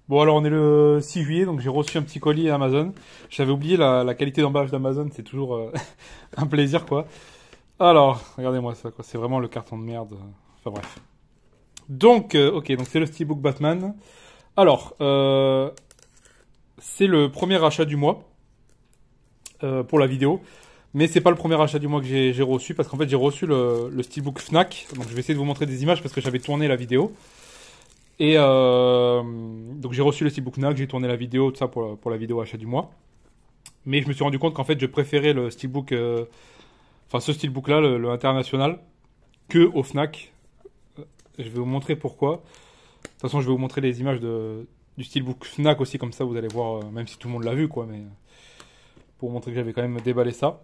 Bon, alors on est le 6 juillet, donc j'ai reçu un petit colis à Amazon. J'avais oublié la qualité d'emballage d'Amazon, c'est toujours un plaisir, quoi. Alors, regardez-moi ça, quoi. C'est vraiment le carton de merde. Enfin bref. Donc, ok, donc c'est le Steelbook Batman. Alors, c'est le premier achat du mois pour la vidéo. Mais c'est pas le premier achat du mois que j'ai reçu, parce qu'en fait j'ai reçu le Steelbook Fnac. Donc je vais essayer de vous montrer des images parce que j'avais tourné la vidéo. Et donc j'ai reçu le Steelbook Fnac, j'ai tourné la vidéo, tout ça pour la vidéo achat du mois. Mais je me suis rendu compte qu'en fait je préférais le Steelbook, enfin ce Steelbook là, le international, que au Fnac. Je vais vous montrer pourquoi. De toute façon je vais vous montrer les images du Steelbook Fnac aussi, comme ça vous allez voir, même si tout le monde l'a vu quoi, mais pour vous montrer que j'avais quand même déballé ça.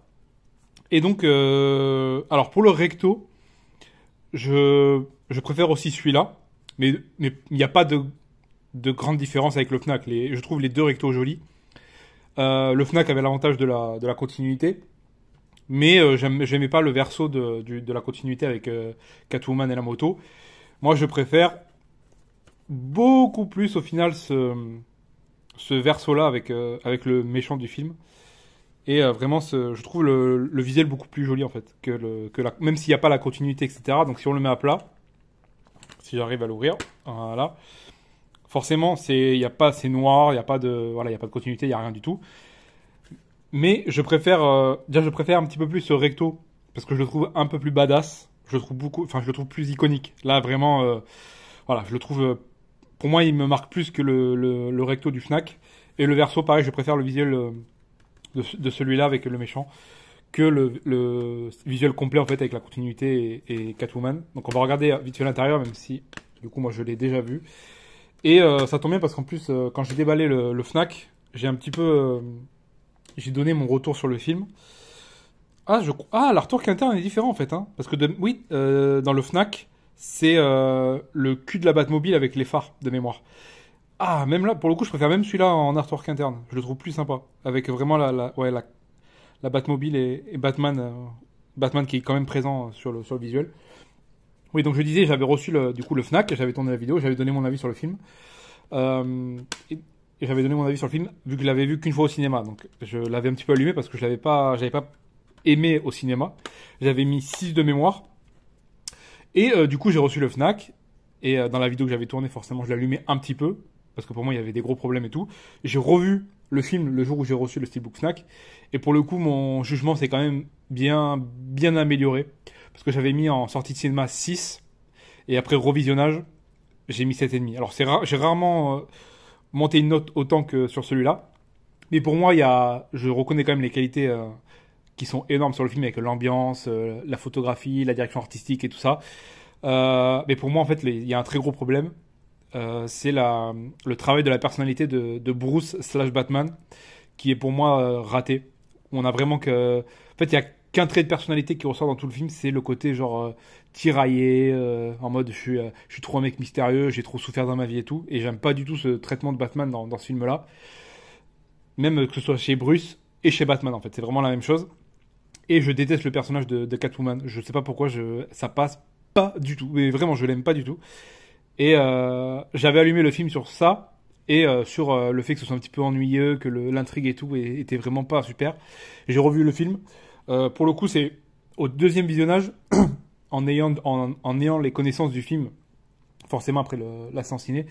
Et donc, alors pour le recto, je préfère aussi celui-là, mais il n'y a pas de grande différence avec le Fnac. Je trouve les deux rectos jolis. Le Fnac avait l'avantage de la continuité, mais j'aimais pas le verso de la continuité avec Catwoman et la moto. Moi, je préfère beaucoup plus au final ce verso-là avec le méchant du film. Et vraiment, je trouve le visuel beaucoup plus joli en fait même s'il n'y a pas la continuité, etc. Donc si on le met à plat, si j'arrive à l'ouvrir, voilà. Forcément, il y a pas, c'est noir, il y a pas il y a pas de continuité, il y a rien du tout. Mais je préfère, déjà, je préfère un petit peu plus ce recto parce que je le trouve un peu plus badass. Je le trouve je le trouve plus iconique. Là, vraiment, voilà, je le trouve. Pour moi, il me marque plus que le recto du Fnac. Et le verso, pareil, je préfère le visuel de celui-là avec le méchant que le visuel complet en fait avec la continuité et Catwoman. Donc on va regarder vite fait l'intérieur, même si du coup moi je l'ai déjà vu. Et ça tombe bien parce qu'en plus quand j'ai déballé le Fnac, j'ai un petit peu j'ai donné mon retour sur le film. L'artwork interne est différent en fait, hein, parce que oui, dans le Fnac c'est le cul de la Batmobile avec les phares de mémoire. Ah, même là, pour le coup, je préfère même celui-là en artwork interne. Je le trouve plus sympa. Avec vraiment la Batmobile et Batman, Batman qui est quand même présent sur le visuel. Oui, donc je disais, j'avais reçu du coup le Fnac, j'avais tourné la vidéo, j'avais donné mon avis sur le film. Et j'avais donné mon avis sur le film, vu que je l'avais vu qu'une fois au cinéma. Donc je l'avais un petit peu allumé parce que j'avais pas aimé au cinéma. J'avais mis 6 de mémoire. Et du coup, j'ai reçu le Fnac. Et dans la vidéo que j'avais tournée, forcément, je l'allumais un petit peu. Parce que pour moi, il y avait des gros problèmes et tout. J'ai revu le film le jour où j'ai reçu le Steelbook Fnac. Et pour le coup, mon jugement s'est quand même bien amélioré. Parce que j'avais mis en sortie de cinéma 6. Et après revisionnage, j'ai mis 7,5. Alors, j'ai rarement monté une note autant que sur celui-là. Mais pour moi, je reconnais quand même les qualités qui sont énormes sur le film, avec l'ambiance, la photographie, la direction artistique et tout ça. Mais pour moi, en fait, il y a un très gros problème. C'est le travail de la personnalité de Bruce slash Batman, qui est pour moi raté. On a vraiment que... En fait, il y a qu'un trait de personnalité qui ressort dans tout le film, c'est le côté genre tiraillé, en mode je suis trop un mec mystérieux, j'ai trop souffert dans ma vie et tout. Et j'aime pas du tout ce traitement de Batman dans ce film-là. Même que ce soit chez Bruce et chez Batman, en fait. C'est vraiment la même chose. Et je déteste le personnage de Catwoman. Je sais pas pourquoi, ça passe pas du tout. Mais vraiment, je l'aime pas du tout. Et j'avais allumé le film sur ça et sur le fait que ce soit un petit peu ennuyeux, que l'intrigue et tout était vraiment pas super. J'ai revu le film. Pour le coup, c'est au deuxième visionnage, en ayant les connaissances du film, forcément après la séance ciné,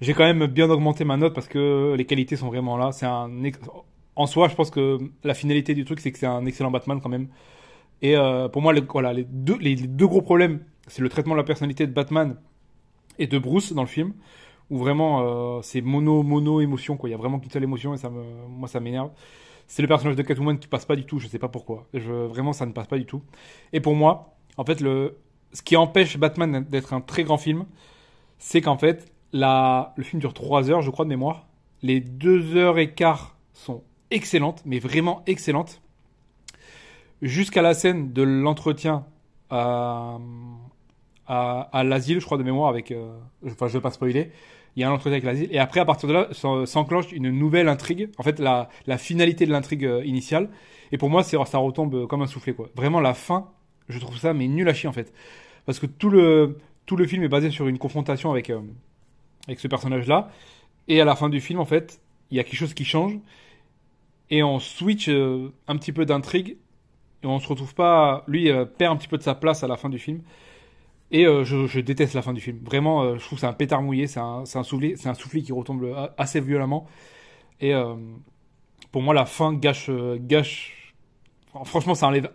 j'ai quand même bien augmenté ma note parce que les qualités sont vraiment là. En soi, je pense que la finalité du truc, c'est que c'est un excellent Batman quand même. Et pour moi, voilà, les deux gros problèmes, c'est le traitement de la personnalité de Batman et de Bruce dans le film, où vraiment c'est mono émotion quoi. Il y a vraiment qu'une seule émotion et moi ça m'énerve. C'est le personnage de Catwoman qui passe pas du tout, je sais pas pourquoi. Vraiment ça ne passe pas du tout. Et pour moi, en fait ce qui empêche Batman d'être un très grand film, c'est qu'en fait le film dure 3 heures je crois de mémoire. Les 2 heures et quart sont excellentes, mais vraiment excellentes. Jusqu'à la scène de l'entretien à l'asile, je crois de mémoire avec... enfin, je vais pas spoiler. Il y a un entretien avec l'asile. Et après, à partir de là, s'enclenche une nouvelle intrigue. En fait, la finalité de l'intrigue initiale. Et pour moi, ça retombe comme un soufflet, quoi. Vraiment, la fin, je trouve ça, mais nul à chier, en fait. Parce que tout le film est basé sur une confrontation avec ce personnage-là. Et à la fin du film, en fait, il y a quelque chose qui change et on switch un petit peu d'intrigue et on se retrouve pas. Lui perd un petit peu de sa place à la fin du film. Et je déteste la fin du film. Vraiment, je trouve que c'est un pétard mouillé, c'est un soufflet qui retombe assez violemment. Et pour moi, la fin gâche. Franchement, ça enlève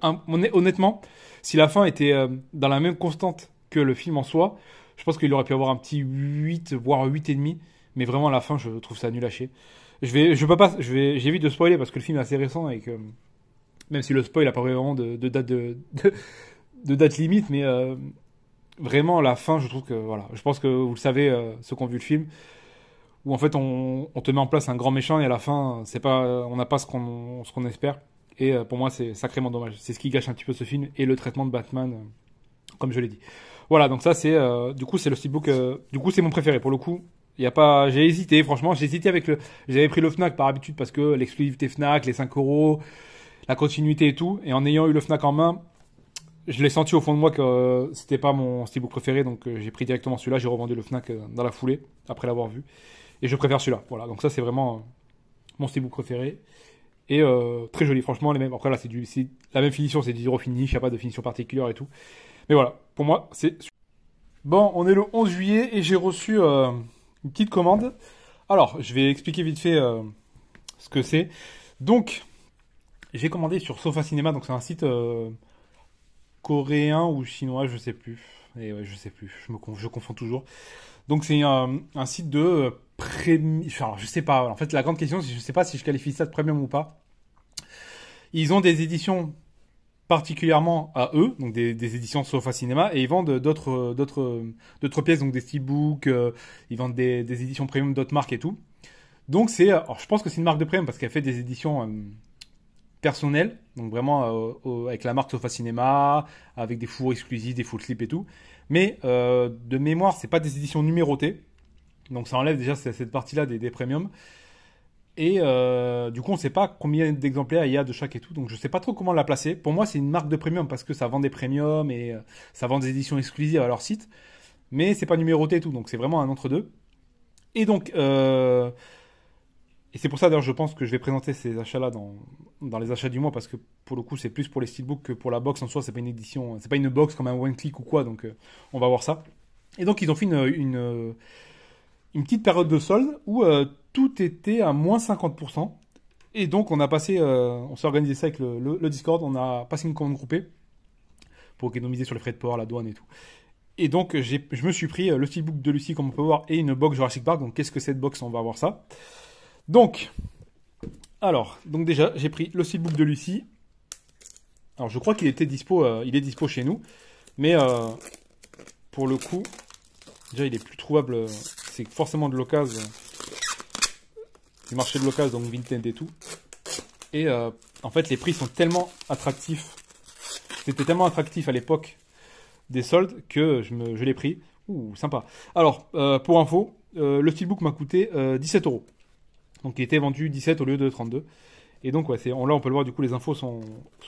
honnêtement, si la fin était dans la même constante que le film en soi, je pense qu'il aurait pu avoir un petit 8 voire 8,5. Mais vraiment, à la fin, je trouve ça nul à chier. Je peux pas, j'évite de spoiler parce que le film est assez récent et que, même si le spoil a pas vraiment de date de date limite, mais vraiment, la fin, je trouve que, voilà, je pense que vous le savez, ceux qui ont vu le film, où en fait on te met en place un grand méchant et à la fin, c'est pas, on n'a pas ce qu'on espère. Et pour moi, c'est sacrément dommage. C'est ce qui gâche un petit peu ce film et le traitement de Batman, comme je l'ai dit. Voilà, donc ça c'est, du coup c'est le steelbook, du coup c'est mon préféré pour le coup. Il y a pas, j'ai hésité, franchement, j'ai hésité avec j'avais pris le Fnac par habitude parce que l'exclusivité Fnac, les 5 euros, la continuité et tout. Et en ayant eu le Fnac en main, je l'ai senti au fond de moi que c'était pas mon steelbook préféré, donc j'ai pris directement celui-là. J'ai revendu le Fnac dans la foulée après l'avoir vu, et je préfère celui-là. Voilà, donc ça c'est vraiment mon steelbook préféré et très joli. Franchement, les mêmes. Après là, c'est la même finition, c'est du zero finish, il y a pas de finition particulière et tout. Mais voilà, pour moi c'est bon. On est le 11 juillet et j'ai reçu une petite commande. Alors, je vais expliquer vite fait ce que c'est. Donc, j'ai commandé sur Sofa Cinéma, donc c'est un site coréen ou chinois, je sais plus. Et ouais, je sais plus, je confonds toujours. Donc c'est un site de enfin, je sais pas. En fait, la grande question, c'est je sais pas si je qualifie ça de premium ou pas. Ils ont des éditions particulièrement à eux, donc des éditions Sofa Cinéma, et ils vendent d'autres pièces, donc des steelbooks, ils vendent des éditions premium d'autres marques et tout. Donc alors je pense que c'est une marque de premium parce qu'elle fait des éditions personnelles, donc vraiment avec la marque Sofa Cinéma, avec des fours exclusifs, des full clips et tout. Mais de mémoire, c'est pas des éditions numérotées, donc ça enlève déjà cette partie-là des premiums. Et du coup, on ne sait pas combien d'exemplaires il y a de chaque et tout, donc je ne sais pas trop comment la placer. Pour moi, c'est une marque de premium parce que ça vend des premiums et ça vend des éditions exclusives à leur site, mais c'est pas numéroté et tout, donc c'est vraiment un entre-deux. Et donc, et c'est pour ça d'ailleurs, je pense que je vais présenter ces achats-là dans les achats du mois parce que pour le coup, c'est plus pour les steelbooks que pour la box en soi. C'est pas une édition, c'est pas une box comme un one click ou quoi, donc on va voir ça. Et donc, ils ont fait une petite période de solde où tout était à moins 50%. Et donc, on s'est organisé ça avec le Discord, on a passé une commande groupée pour économiser sur les frais de port, la douane et tout. Et donc, je me suis pris le steelbook de Lucie, comme on peut voir, et une box Jurassic Park. Donc, qu'est-ce que cette box? On va voir ça. Donc, donc déjà, j'ai pris le steelbook de Lucie. Alors, je crois qu'il était dispo, il est dispo chez nous. Mais pour le coup, déjà, il est plus trouvable. C'est forcément de l'occasion. Du marché de l'occasion, donc Vinted et tout. Et en fait, les prix sont tellement attractifs. C'était tellement attractif à l'époque des soldes que je l'ai pris. Ouh, sympa. Alors, pour info, le steelbook m'a coûté 17 euros. Donc, il était vendu 17 au lieu de 32. Et donc, ouais, là, on peut le voir, du coup, les infos sont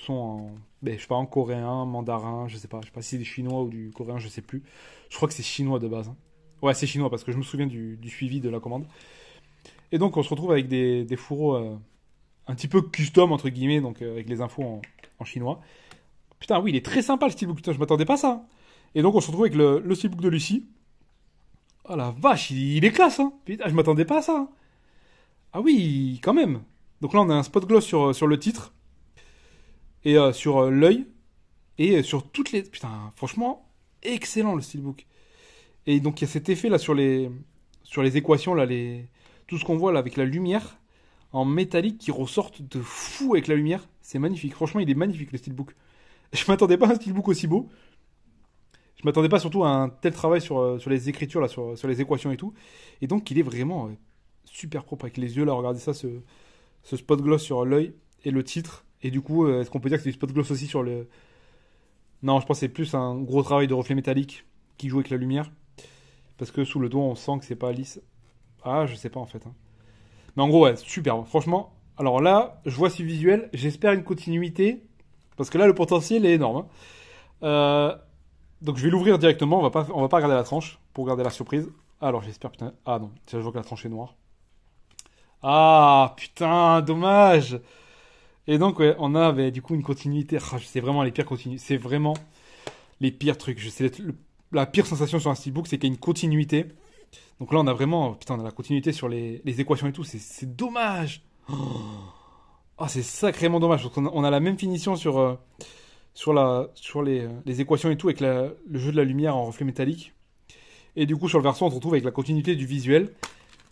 en, je sais pas, en coréen, mandarin, je sais pas si c'est du chinois ou du coréen, je sais plus. Je crois que c'est chinois de base. Hein. Ouais, c'est chinois parce que je me souviens du suivi de la commande. Et donc, on se retrouve avec des fourreaux un petit peu custom, entre guillemets, donc avec les infos en chinois. Putain, oui, il est très sympa le steelbook, putain, je m'attendais pas à ça. Et donc, on se retrouve avec le steelbook de Lucie. Oh la vache, il est classe, hein. Putain, je m'attendais pas à ça. Hein. Ah oui, quand même. Donc là, on a un spot gloss sur le titre. Et sur l'œil. Et sur toutes les... Putain, franchement, excellent le steelbook. Et donc, il y a cet effet là sur les équations, là, tout ce qu'on voit là avec la lumière en métallique qui ressortent de fou avec la lumière. C'est magnifique. Franchement, il est magnifique le steelbook. Je m'attendais pas à un steelbook aussi beau. Je m'attendais pas surtout à un tel travail sur les écritures, là, sur les équations et tout. Et donc, il est vraiment super propre avec les yeux là. Regardez ça, ce spot gloss sur l'œil et le titre. Et du coup, est-ce qu'on peut dire que c'est du spot gloss aussi sur le... Non, je pense que c'est plus un gros travail de reflet métallique qui joue avec la lumière. Parce que sous le doigt, on sent que c'est pas lisse. Ah, je sais pas en fait. Hein. Mais en gros, ouais, super. Franchement, alors là, je vois ce visuel. J'espère une continuité. Parce que là, le potentiel est énorme. Hein. Donc je vais l'ouvrir directement. On va pas regarder la tranche pour regarder la surprise. Alors j'espère, putain. Ah non, je vois que la tranche est noire. Ah, putain, dommage. Et donc, ouais, on avait du coup une continuité. Ah, c'est vraiment les pires continuités. C'est vraiment les pires trucs. La pire sensation sur un steelbook, c'est qu'il y a une continuité. Donc là, on a vraiment, putain, on a la continuité sur les équations et tout. C'est dommage. Ah, c'est sacrément dommage. Parce qu'on a, on a la même finition sur les équations et tout, avec le jeu de la lumière en reflet métallique. Et du coup, sur le verso, on se retrouve avec la continuité du visuel.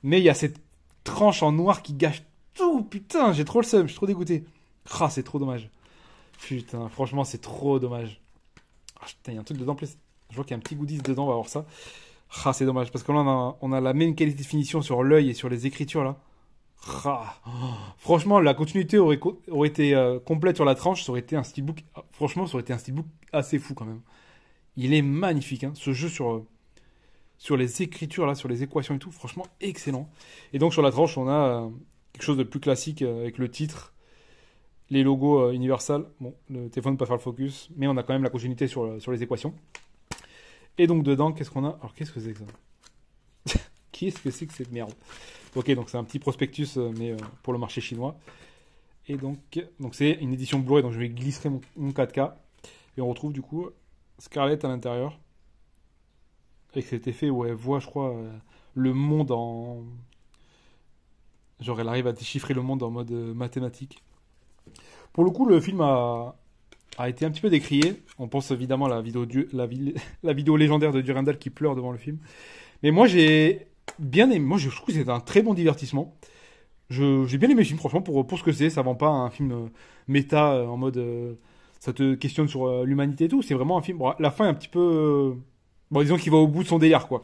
Mais il y a cette tranche en noir qui gâche tout. Putain, j'ai trop le seum, je suis trop dégoûté. Ah, c'est trop dommage. Putain, franchement, c'est trop dommage. Ah, putain, il y a un truc dedans. Je vois qu'il y a un petit goodies dedans, on va voir ça. Ah, c'est dommage, parce que là, on a la même qualité de finition sur l'œil et sur les écritures, là. Ah. Franchement, la continuité aurait été complète sur la tranche, ça aurait été un steelbook. Franchement, ça aurait été un steelbook assez fou quand même. Il est magnifique, hein. Ce jeu sur les écritures, là, sur les équations et tout, franchement, excellent. Et donc, sur la tranche, on a quelque chose de plus classique avec le titre, les logos Universal. Bon, le téléphone ne peut pas faire le focus, mais on a quand même la continuité sur les équations. Et donc, dedans, qu'est-ce qu'on a? Alors, qu'est-ce que c'est que ça? Qu'est-ce que c'est que cette merde? Ok, donc c'est un petit prospectus, mais pour le marché chinois. Et donc c'est une édition Blu-ray, donc je vais glisser mon 4K. Et on retrouve du coup Scarlett à l'intérieur. Avec cet effet où elle voit, je crois, le monde en. Genre, elle arrive à déchiffrer le monde en mode mathématique. Pour le coup, le film a été un petit peu décrié. On pense évidemment à la vidéo, la vidéo légendaire de Durandal qui pleure devant le film. Mais moi, j'ai bien aimé. Moi, je trouve que c'est un très bon divertissement. J'ai bien aimé le film, franchement, pour ce que c'est. Ça vend pas un film méta en mode. Ça te questionne sur l'humanité et tout. C'est vraiment un film. Bon, la fin est un petit peu. Bon, disons qu'il va au bout de son délire, quoi.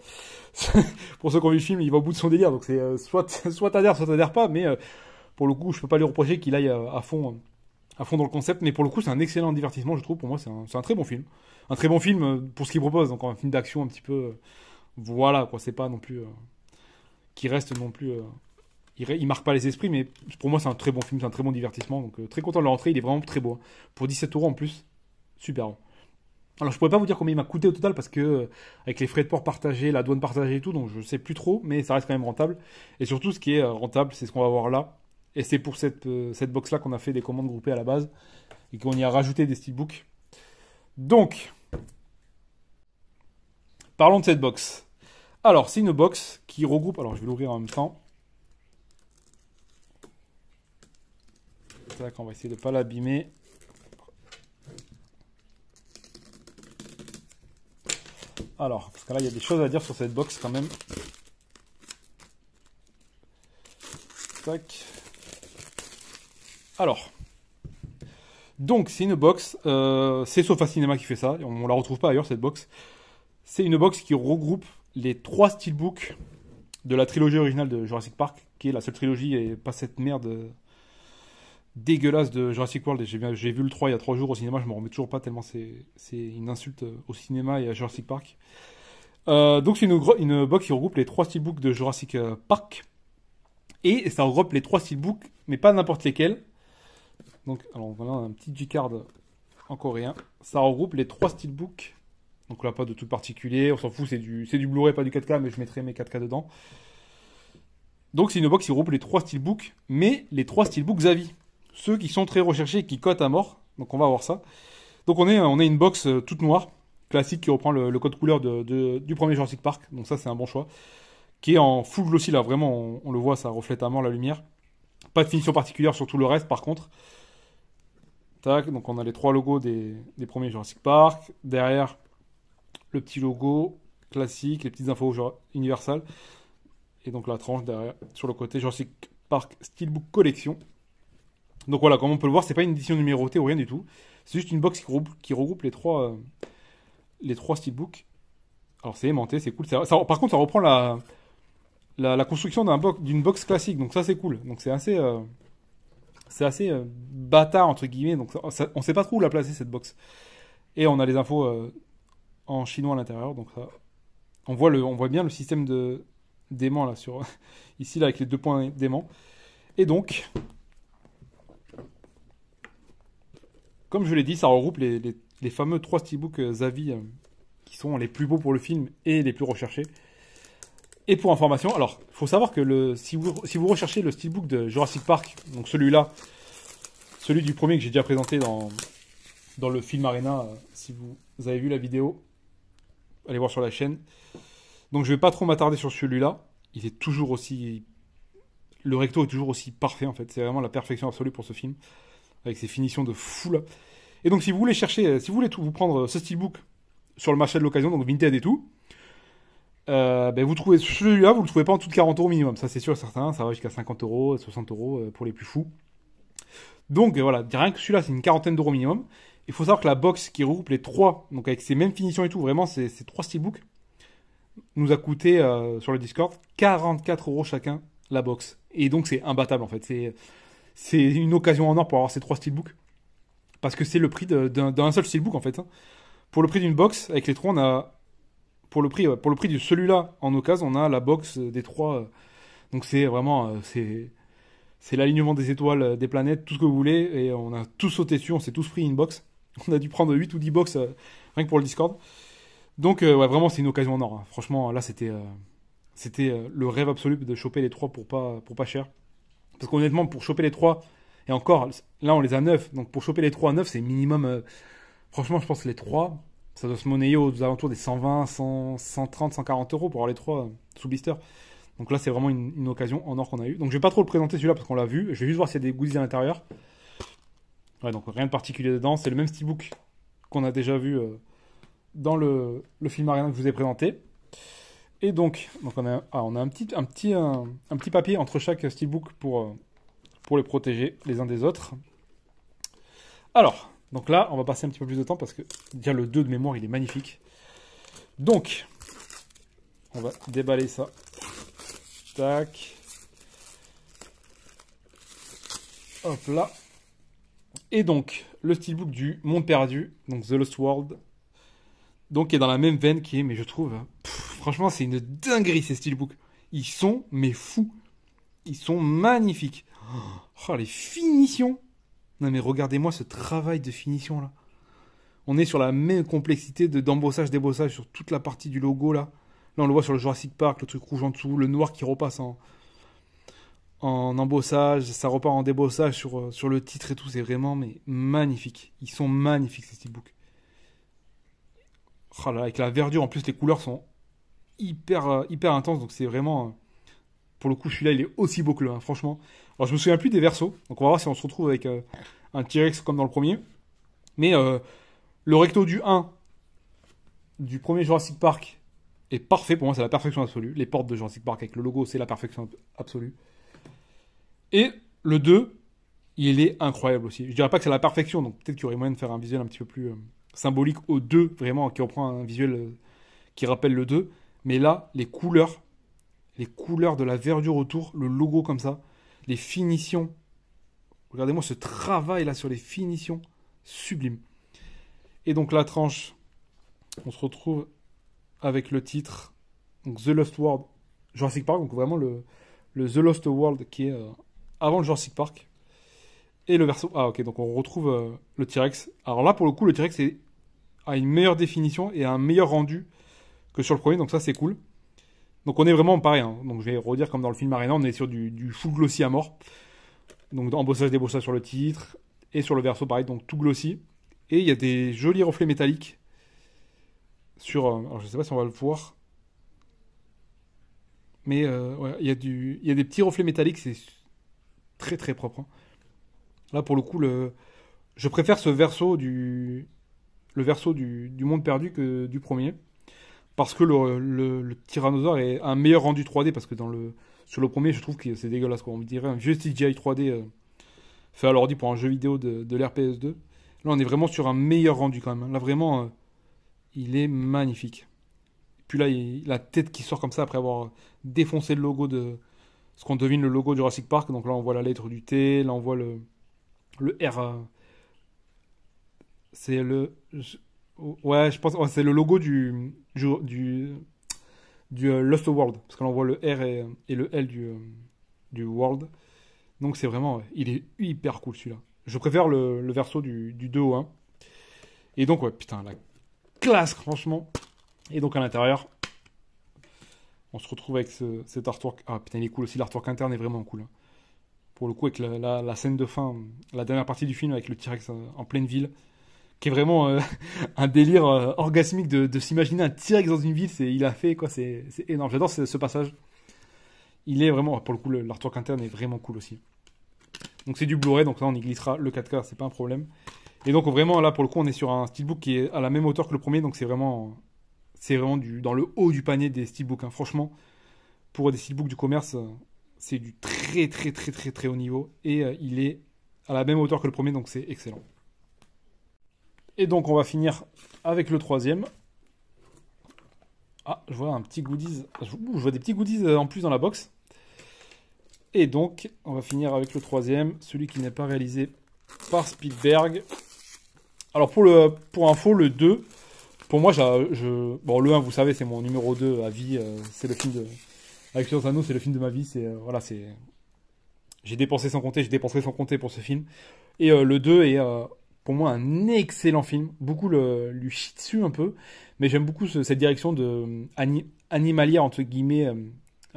Pour ceux qui ont vu le film, il va au bout de son délire. Donc c'est soit t'adhères pas. Mais pour le coup, je peux pas lui reprocher qu'il aille à fond dans le concept. Mais pour le coup, c'est un excellent divertissement, je trouve. Pour moi, c'est un très bon film. Un très bon film pour ce qu'il propose. Donc un film d'action un petit peu. Voilà, quoi. C'est pas non plus. Qui reste non plus. Il marque pas les esprits, mais pour moi, c'est un très bon film, c'est un très bon divertissement. Donc, très content de le rentrer. Il est vraiment très beau, hein. Pour 17 euros en plus, super bon. Alors, je pourrais pas vous dire combien il m'a coûté au total parce que, avec les frais de port partagés, la douane partagée et tout, donc je sais plus trop, mais ça reste quand même rentable. Et surtout, ce qui est rentable, c'est ce qu'on va voir là. Et c'est pour cette box-là qu'on a fait des commandes groupées à la base et qu'on y a rajouté des steelbooks. Donc, parlons de cette box. Alors, c'est une box qui regroupe. Alors, je vais l'ouvrir en même temps. Tac, on va essayer de ne pas l'abîmer. Alors, parce que là, il y a des choses à dire sur cette box quand même. Tac. Alors. Donc, c'est une box. C'est Sofa Cinéma qui fait ça. On ne la retrouve pas ailleurs, cette box. C'est une box qui regroupe les 3 steelbooks de la trilogie originale de Jurassic Park, qui est la seule trilogie et pas cette merde dégueulasse de Jurassic World. J'ai vu le 3 il y a 3 jours au cinéma, je me remets toujours pas tellement c'est une insulte au cinéma et à Jurassic Park. Donc c'est une box qui regroupe les 3 steelbooks de Jurassic Park. Et ça regroupe les 3 steelbooks, mais pas n'importe lesquels. Donc, alors voilà, on a un petit G-card en coréen. Ça regroupe les 3 steelbooks. Donc là, pas de tout particulier, on s'en fout, c'est du Blu-ray, pas du 4K, mais je mettrai mes 4K dedans. Donc c'est une box qui regroupe les 3 steelbooks, mais les 3 steelbooks à vie. Ceux qui sont très recherchés et qui cotent à mort. Donc on va voir ça. Donc on a une box toute noire, classique, qui reprend le code couleur du premier Jurassic Park. Donc ça, c'est un bon choix. Qui est en full glossy, là, vraiment, on le voit, ça reflète à mort la lumière. Pas de finition particulière sur tout le reste, par contre. Tac, donc on a les 3 logos des premiers Jurassic Park. Derrière, le petit logo classique, les petites infos Universal. Et donc la tranche derrière, sur le côté Jurassic Park Steelbook Collection. Donc voilà, comme on peut le voir, c'est pas une édition numérotée ou rien du tout. C'est juste une box qui regroupe les trois steelbooks. Alors c'est aimanté, c'est cool. Par contre, ça reprend la construction d'une box classique, donc ça c'est cool. Donc c'est assez bâtard entre guillemets. Donc on sait pas trop où la placer cette box. Et on a les infos en chinois à l'intérieur, donc ça, on voit bien le système d'aimant là sur ici là avec les 2 points d'aimant. Et donc, comme je l'ai dit, ça regroupe les fameux 3 steelbooks Zavi qui sont les plus beaux pour le film et les plus recherchés. Et pour information, alors, il faut savoir que si vous recherchez le steelbook de Jurassic Park, donc celui-là, celui du premier que j'ai déjà présenté dans le film Arena, si vous avez vu la vidéo, allez voir sur la chaîne. Donc je vais pas trop m'attarder sur celui-là. Il est toujours aussi... Le recto est toujours aussi parfait en fait. C'est vraiment la perfection absolue pour ce film. Avec ses finitions de fou là. Et donc si vous voulez chercher, si vous voulez vous prendre ce steelbook sur le marché de l'occasion, donc Vinted et tout, ben vous trouvez celui-là, vous le trouvez pas en dessous de 40 € minimum. Ça c'est sûr et certain. Ça va jusqu'à 50 €, 60 € pour les plus fous. Donc voilà, rien que celui-là c'est une quarantaine d'euros minimum. Il faut savoir que la box qui regroupe les trois, donc avec ces mêmes finitions et tout, vraiment ces trois steelbooks, nous a coûté sur le Discord 44 € chacun la box. Et donc c'est imbattable en fait. C'est une occasion en or pour avoir ces trois steelbooks. Parce que c'est le prix d'un seul steelbook en fait. Hein. Pour le prix d'une box, avec les trois, on a. Pour le prix de celui-là en occasion, on a la box des trois. Donc c'est vraiment. C'est l'alignement des étoiles, des planètes, tout ce que vous voulez. Et on a tous sauté dessus, on s'est tous pris une box. On a dû prendre 8 ou 10 box rien que pour le Discord. Donc ouais, vraiment c'est une occasion en or. Hein. Franchement là c'était le rêve absolu de choper les trois pour pas cher. Parce qu'honnêtement pour choper les trois, et encore là on les a 9, donc pour choper les trois à 9 c'est minimum, franchement je pense que les trois ça doit se monnayer aux alentours des 120, 100, 130, 140 € pour avoir les trois sous blister. Donc là c'est vraiment une occasion en or qu'on a eu. Donc je vais pas trop le présenter celui-là parce qu'on l'a vu, je vais juste voir s'il y a des goodies à l'intérieur. Ouais, donc rien de particulier dedans, c'est le même steelbook qu'on a déjà vu dans le film Arena que je vous ai présenté. Et donc on a un petit papier entre chaque steelbook pour les protéger les uns des autres. Alors, donc là, on va passer un petit peu plus de temps parce que déjà le 2 de mémoire, il est magnifique. Donc, on va déballer ça. Tac. Hop là. Et donc, le steelbook du Monde Perdu, donc The Lost World, donc qui est dans la même veine qui est, mais je trouve, franchement, c'est une dinguerie ces steelbooks. Ils sont, mais fous. Ils sont magnifiques. Oh, les finitions. Non, mais regardez-moi ce travail de finition là. On est sur la même complexité d'embossage, débossage sur toute la partie du logo là. Là, on le voit sur le Jurassic Park, le truc rouge en dessous, le noir qui repasse en embossage, ça repart en débossage sur le titre et tout. C'est vraiment mais magnifique. Ils sont magnifiques ces steelbooks. Oh là, avec la verdure, en plus les couleurs sont hyper intenses, donc c'est vraiment... pour le coup, celui-là, il est aussi beau que le 1, franchement. Alors, je me souviens plus des versos, donc on va voir si on se retrouve avec un T-Rex comme dans le premier. Mais le recto du 1, du premier Jurassic Park, est parfait. Pour moi, c'est la perfection absolue. Les portes de Jurassic Park avec le logo, c'est la perfection absolue. Et le 2, il est incroyable aussi. Je dirais pas que c'est la perfection, donc peut-être qu'il y aurait moyen de faire un visuel un petit peu plus symbolique au 2, vraiment, qui reprend un visuel qui rappelle le 2. Mais là, les couleurs de la verdure autour, le logo comme ça, les finitions. Regardez-moi ce travail là sur les finitions, sublime. Et donc la tranche, on se retrouve avec le titre, donc The Lost World, Jurassic Park, donc vraiment le The Lost World qui est avant le Jurassic Park. Et le verso, ah ok, donc on retrouve le T-Rex. Alors là pour le coup le T-Rex a une meilleure définition et un meilleur rendu que sur le premier, donc ça c'est cool. Donc on est vraiment pareil, hein. Donc je vais redire comme dans le film Arena, on est sur du full glossy à mort. Donc embossage, débossage sur le titre et sur le verso pareil, donc tout glossy. Et il y a des jolis reflets métalliques sur... alors je sais pas si on va le voir. Mais ouais, il y a des petits reflets métalliques, c'est très très propre. Hein. Là pour le coup, je préfère ce verso le verso du Monde Perdu que du premier. Parce que le tyrannosaure est un meilleur rendu 3D, parce que sur le premier, je trouve que c'est dégueulasse, quoi. On me dirait un vieux CGI 3D fait à l'ordi pour un jeu vidéo de l'ère PS2. Là, on est vraiment sur un meilleur rendu quand même. Là, vraiment, il est magnifique. Puis là, la tête qui sort comme ça après avoir défoncé le logo de ce qu'on devine le logo de Jurassic Park. Donc là, on voit la lettre du T, là, on voit le R. C'est le... Ouais, je pense c'est le logo du Lost World. Parce que l'on voit le R et le L du World. Donc c'est vraiment... il est hyper cool celui-là. Je préfère le verso du 2 au 1. Et donc, ouais, putain, la classe, franchement. Et donc à l'intérieur, On se retrouve avec cet artwork. Ah putain, il est cool aussi. L'artwork interne est vraiment cool, hein. Pour le coup, avec la scène de fin, la dernière partie du film avec le T-Rex en pleine ville, qui est vraiment un délire orgasmique de s'imaginer un T-Rex dans une ville. Il a fait quoi, c'est énorme. J'adore ce passage. Il est vraiment, pour le coup, l'artwork interne est vraiment cool aussi. Donc c'est du Blu-ray, donc là on y glissera le 4K, c'est pas un problème. Et donc vraiment là pour le coup on est sur un steelbook qui est à la même hauteur que le premier, donc c'est vraiment dans le haut du panier des steelbooks, hein. Franchement, pour des steelbooks du commerce, c'est du très très très très très haut niveau et il est à la même hauteur que le premier, donc c'est excellent. Et donc on va finir avec le troisième. Ah, je vois un petit goodies, je vois des petits goodies en plus dans la box. Et donc, on va finir avec le troisième, celui qui n'est pas réalisé par Spielberg. Alors, pour info, le 2, pour moi, bon, le 1, vous savez, c'est mon numéro 2 à vie. C'est le film de... Avec Seigneur des Anneaux, c'est le film de ma vie. Voilà, j'ai dépensé sans compter, j'ai dépensé sans compter pour ce film. Et le 2 est, pour moi, un excellent film. Beaucoup lui chie dessus un peu. Mais j'aime beaucoup cette direction animalière, entre guillemets,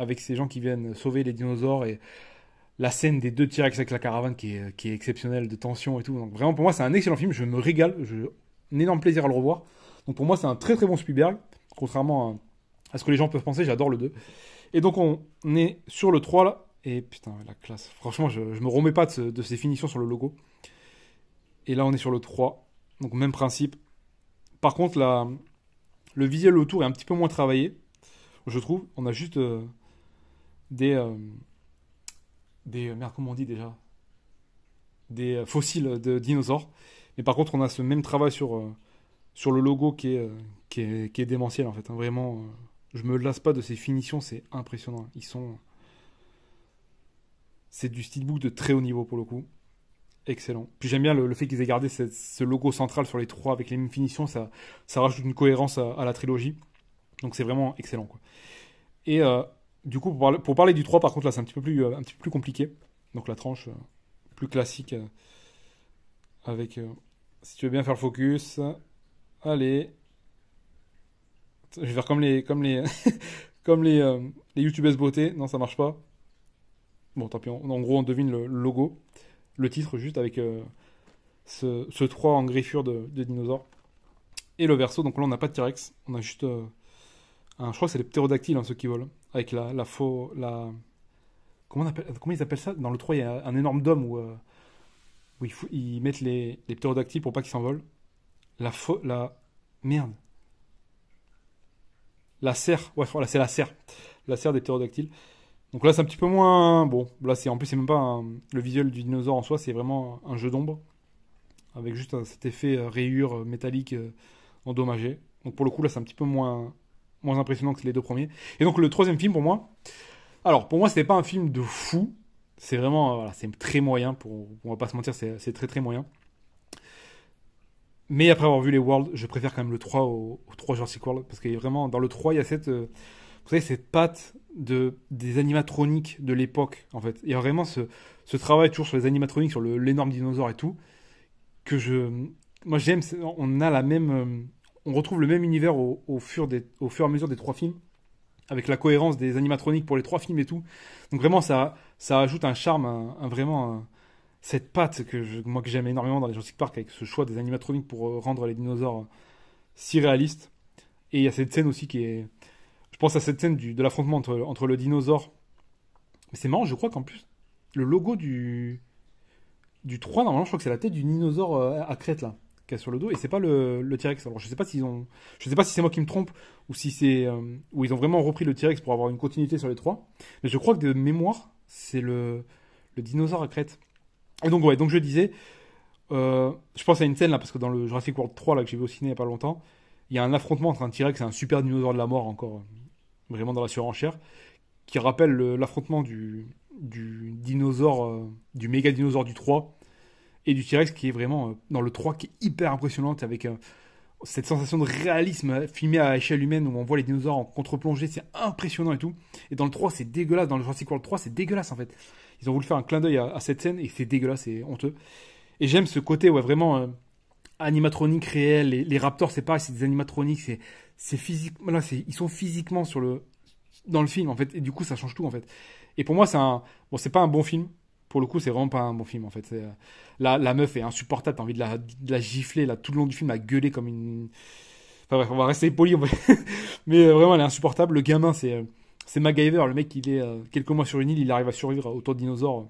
avec ces gens qui viennent sauver les dinosaures et la scène des deux T-Rex avec la caravane qui est exceptionnelle, de tension et tout. Donc vraiment pour moi c'est un excellent film, je me régale, j'ai un énorme plaisir à le revoir. Donc pour moi c'est un très très bon Spielberg, contrairement à ce que les gens peuvent penser, j'adore le 2. Et donc on est sur le 3 là, et putain la classe, franchement je me remets pas de ces finitions sur le logo. Et là on est sur le 3, donc même principe. Par contre le visuel autour est un petit peu moins travaillé, je trouve. On a juste merde, comment on dit déjà, des fossiles de dinosaures. Mais par contre, on a ce même travail sur le logo qui est démentiel en fait, hein. Vraiment, je me lasse pas de ces finitions, c'est impressionnant. C'est du steelbook de très haut niveau pour le coup. Excellent. Puis j'aime bien le fait qu'ils aient gardé ce logo central sur les trois avec les mêmes finitions, ça rajoute une cohérence à la trilogie. Donc c'est vraiment excellent, quoi. Et du coup, pour parler du 3, par contre, là, c'est un petit peu plus compliqué. Donc la tranche plus classique avec... si tu veux bien faire le focus, allez. Je vais faire comme les, les YouTubers beauté. Non, ça marche pas. Bon, tant pis. En gros, on devine le logo, le titre, juste avec ce 3 en griffure de dinosaure. Et le verso, donc là, on n'a pas de T-Rex. On a juste... je crois que c'est les ptérodactyles, hein, ceux qui volent. Avec la faux... Comment ils appellent ça? Dans le 3, il y a un énorme dôme où ils mettent les ptérodactyles pour pas qu'ils s'envolent. Merde. La serre. Ouais, voilà, c'est la serre. La serre des ptérodactyles. Donc là, c'est un petit peu moins... Bon, là, en plus, c'est même pas le visuel du dinosaure en soi, c'est vraiment un jeu d'ombre. Avec juste cet effet rayure métallique endommagé. Donc pour le coup, là, c'est un petit peu moins impressionnant que les deux premiers. Et donc le troisième film, pour moi... Alors, pour moi, c'était pas un film de fou. C'est vraiment... voilà, c'est très moyen. On va pas se mentir, c'est très très moyen. Mais après avoir vu les Worlds, je préfère quand même le 3 au 3 Jurassic World. Parce qu'il y a vraiment... Dans le 3, il y a vous savez, cette patte des animatroniques de l'époque, en fait. Il y a vraiment ce travail toujours sur les animatroniques, sur l'énorme dinosaure et tout, moi j'aime, on a la même, on retrouve le même univers au fur et à mesure des trois films, avec la cohérence des animatroniques pour les trois films et tout. Donc vraiment, ça ajoute un charme, vraiment, cette patte moi que j'aime énormément dans les Jurassic Park, avec ce choix des animatroniques pour rendre les dinosaures si réalistes. Et il y a cette scène aussi je pense à cette scène de l'affrontement entre le dinosaure. Mais c'est marrant, je crois qu'en plus, le logo du 3, normalement, je crois que c'est la tête du dinosaure à crête, là, qui est sur le dos, et c'est pas le T-Rex. Alors, je sais pas si c'est moi qui me trompe, ou si ou ils ont vraiment repris le T-Rex pour avoir une continuité sur les trois. Mais je crois que de mémoire, c'est le dinosaure à crête. Et donc, ouais, donc je disais, je pense à une scène, là, parce que dans le Jurassic World 3, là, que j'ai vu au ciné il y a pas longtemps, il y a un affrontement entre un T-Rex et un super dinosaure de la mort, encore, vraiment dans la surenchère, qui rappelle l'affrontement du dinosaure, du méga dinosaure du 3 et du T-Rex qui est vraiment dans le 3 qui est hyper impressionnante avec cette sensation de réalisme filmé à échelle humaine où on voit les dinosaures en contre-plongée, c'est impressionnant et tout. Et dans le 3, c'est dégueulasse. Dans le Jurassic World 3, c'est dégueulasse en fait. Ils ont voulu faire un clin d'œil à cette scène et c'est dégueulasse, c'est honteux. Et j'aime ce côté, ouais, vraiment animatronique réel. Les Raptors, c'est pareil, c'est des animatroniques, c'est physique. Là, ils sont physiquement dans le film en fait, et du coup ça change tout en fait. Et pour moi c'est pas un bon film. Pour le coup, c'est vraiment pas un bon film en fait. La meuf est insupportable, t'as envie de la gifler là tout le long du film, à gueuler comme une. Enfin bref, on va rester poli, mais vraiment elle est insupportable. Le gamin c'est MacGyver, le mec il est quelques mois sur une île, il arrive à survivre autour de dinosaures.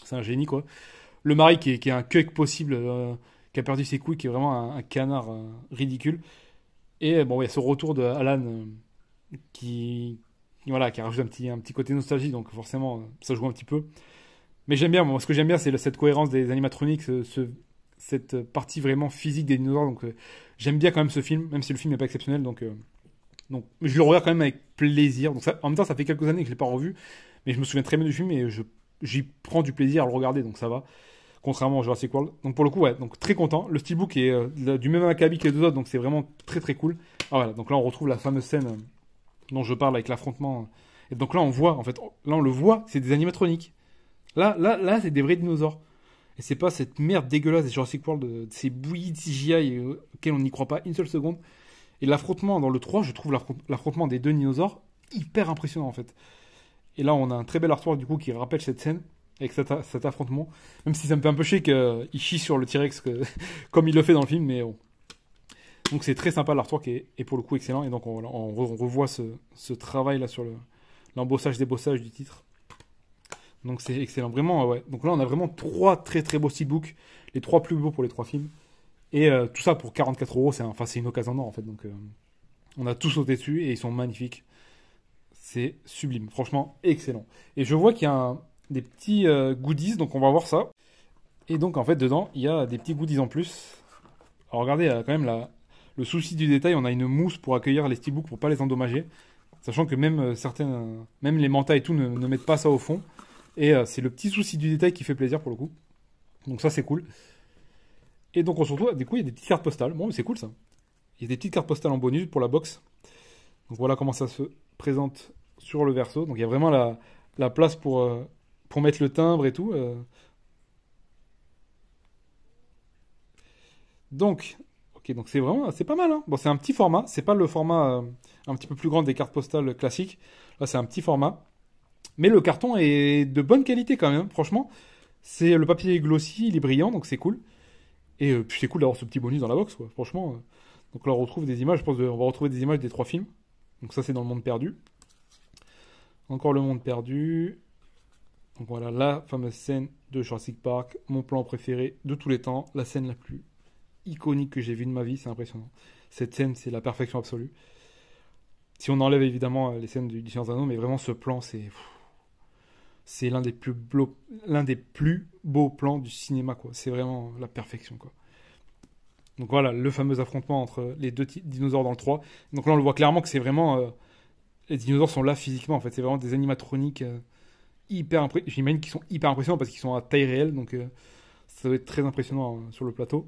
C'est un génie quoi. Le mari qui est un cuck possible, qui a perdu ses couilles, qui est vraiment un canard ridicule. Et bon, il y a ce retour de Alan qui, voilà, qui rajoute un petit côté nostalgie, donc forcément, ça joue un petit peu. Mais j'aime bien, moi, ce que j'aime bien, c'est cette cohérence des animatroniques, cette partie vraiment physique des dinosaures. Donc, j'aime bien quand même ce film, même si le film n'est pas exceptionnel. Donc, je le regarde quand même avec plaisir. Donc, en même temps, ça fait quelques années que je l'ai pas revu, mais je me souviens très bien du film et j'y prends du plaisir à le regarder, donc ça va. Contrairement à Jurassic World. Donc pour le coup, ouais, donc très content. Le steelbook est du même acabit que les deux autres, donc c'est vraiment très très cool. Ah voilà, donc là on retrouve la fameuse scène dont je parle avec l'affrontement. Et donc là on voit, en fait, là on le voit, c'est des animatroniques. Là, c'est des vrais dinosaures. Et c'est pas cette merde dégueulasse des Jurassic World, de ces bouillies de CGI auxquelles on n'y croit pas une seule seconde. Et l'affrontement dans le 3, je trouve l'affrontement des deux dinosaures hyper impressionnant en fait. Et là on a un très bel artwork du coup qui rappelle cette scène avec cet affrontement. Même si ça me fait un peu chier qu'il chie sur le T-Rex comme il le fait dans le film, mais bon. Donc c'est très sympa, l'artwork est pour le coup excellent. Et donc on revoit ce travail là sur l'embossage débossage du titre. Donc c'est excellent, vraiment ouais. Donc là on a vraiment trois très très beaux steelbooks, les trois plus beaux pour les trois films. Et tout ça pour 44 euros, c'est une occasion en or en fait. Donc on a tout sauté dessus et ils sont magnifiques. C'est sublime, franchement excellent. Et je vois qu'il y a des petits goodies, donc on va voir ça. Et donc en fait dedans il y a des petits goodies en plus. Alors regardez, il y a quand même le souci du détail, on a une mousse pour accueillir les steelbooks pour pas les endommager. Sachant que même même les mantas et tout ne mettent pas ça au fond. Et c'est le petit souci du détail qui fait plaisir pour le coup. Donc ça c'est cool. Et donc on se retrouve, du coup il y a des petites cartes postales. Bon mais c'est cool ça. Il y a des petites cartes postales en bonus pour la box. Donc voilà comment ça se présente sur le verso. Donc il y a vraiment la place pour mettre le timbre et tout. Donc, ok, donc c'est pas mal, hein. Bon, c'est un petit format, c'est pas le format un petit peu plus grand des cartes postales classiques. Là, c'est un petit format, mais le carton est de bonne qualité quand même. Franchement, le papier est glossy, il est brillant, donc c'est cool. Et puis c'est cool d'avoir ce petit bonus dans la box, quoi. Franchement. Donc là, on retrouve des images. On va retrouver des images des trois films. Donc ça, c'est dans le monde perdu. Encore le monde perdu. Donc voilà, la fameuse scène de Jurassic Park, mon plan préféré de tous les temps, la scène la plus iconique que j'ai vue de ma vie, c'est impressionnant. Cette scène, c'est la perfection absolue. Si on enlève évidemment les scènes du Seigneur des Anneaux, mais vraiment ce plan, c'est l'un des plus beaux plans du cinéma, quoi. C'est vraiment la perfection, quoi. Donc voilà, le fameux affrontement entre les deux dinosaures dans le 3. Donc là, on le voit clairement que c'est vraiment les dinosaures sont là physiquement, en fait. C'est vraiment des animatroniques j'imagine qu'ils sont hyper impressionnants parce qu'ils sont à taille réelle, donc ça doit être très impressionnant sur le plateau.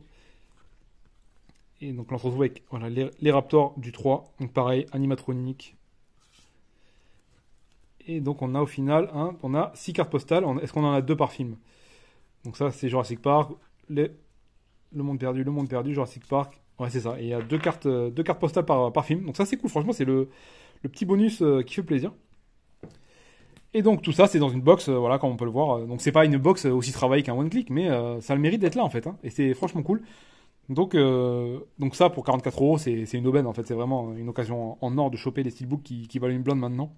Et donc là, on se retrouve avec voilà, les Raptors du 3, donc pareil, animatronique. Et donc on a au final, on a 6 cartes postales. Est-ce qu'on en a 2 par film? Donc ça, c'est Jurassic Park, le monde perdu, Jurassic Park. Ouais, c'est ça. Et il y a deux cartes postales par film. Donc ça, c'est cool. Franchement, c'est le petit bonus qui fait plaisir. Et donc tout ça, c'est dans une box, voilà, comme on peut le voir. Donc c'est pas une box aussi travaillée qu'un one-click, mais ça a le mérite d'être là en fait. Hein. Et c'est franchement cool. Donc ça, pour 44 euros, c'est une aubaine en fait. C'est vraiment une occasion en or de choper des steelbooks qui valent une blonde maintenant.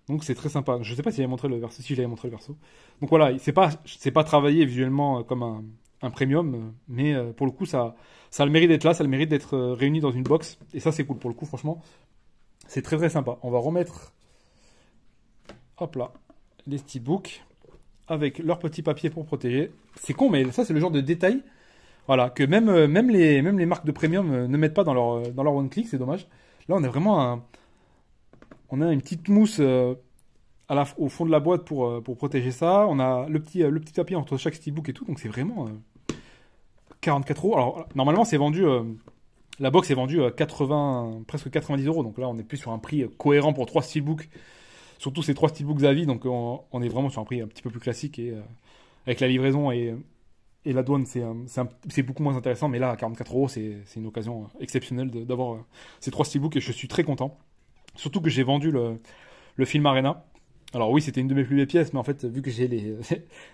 Donc c'est très sympa. Je sais pas si j'avais montré le verso. Si j'avais montré le verso. Donc voilà, c'est pas travaillé visuellement comme un premium, mais pour le coup ça a le mérite d'être là, ça a le mérite d'être réuni dans une box. Et ça c'est cool pour le coup, franchement. C'est très très sympa. On va remettre, hop là, les steelbooks avec leur petit papier pour protéger. C'est con, mais ça c'est le genre de détail, voilà, que même les marques de premium ne mettent pas dans leur one click. C'est dommage. Là on a vraiment on a une petite mousse au fond de la boîte pour protéger ça. On a le petit papier entre chaque steelbook et tout. Donc c'est vraiment 44 euros. Alors normalement c'est vendu, la box est vendue à presque 90 euros. Donc là on est plus sur un prix cohérent pour 3 steelbooks. Surtout ces 3 steelbooks à vie. Donc on est vraiment sur un prix un petit peu plus classique. Et avec la livraison et la douane c'est beaucoup moins intéressant. Mais là à 44 euros c'est une occasion exceptionnelle d'avoir ces 3 steelbooks. Et je suis très content. Surtout que j'ai vendu le film Arena. Alors oui, c'était une de mes plus belles pièces, mais en fait, vu que j'ai les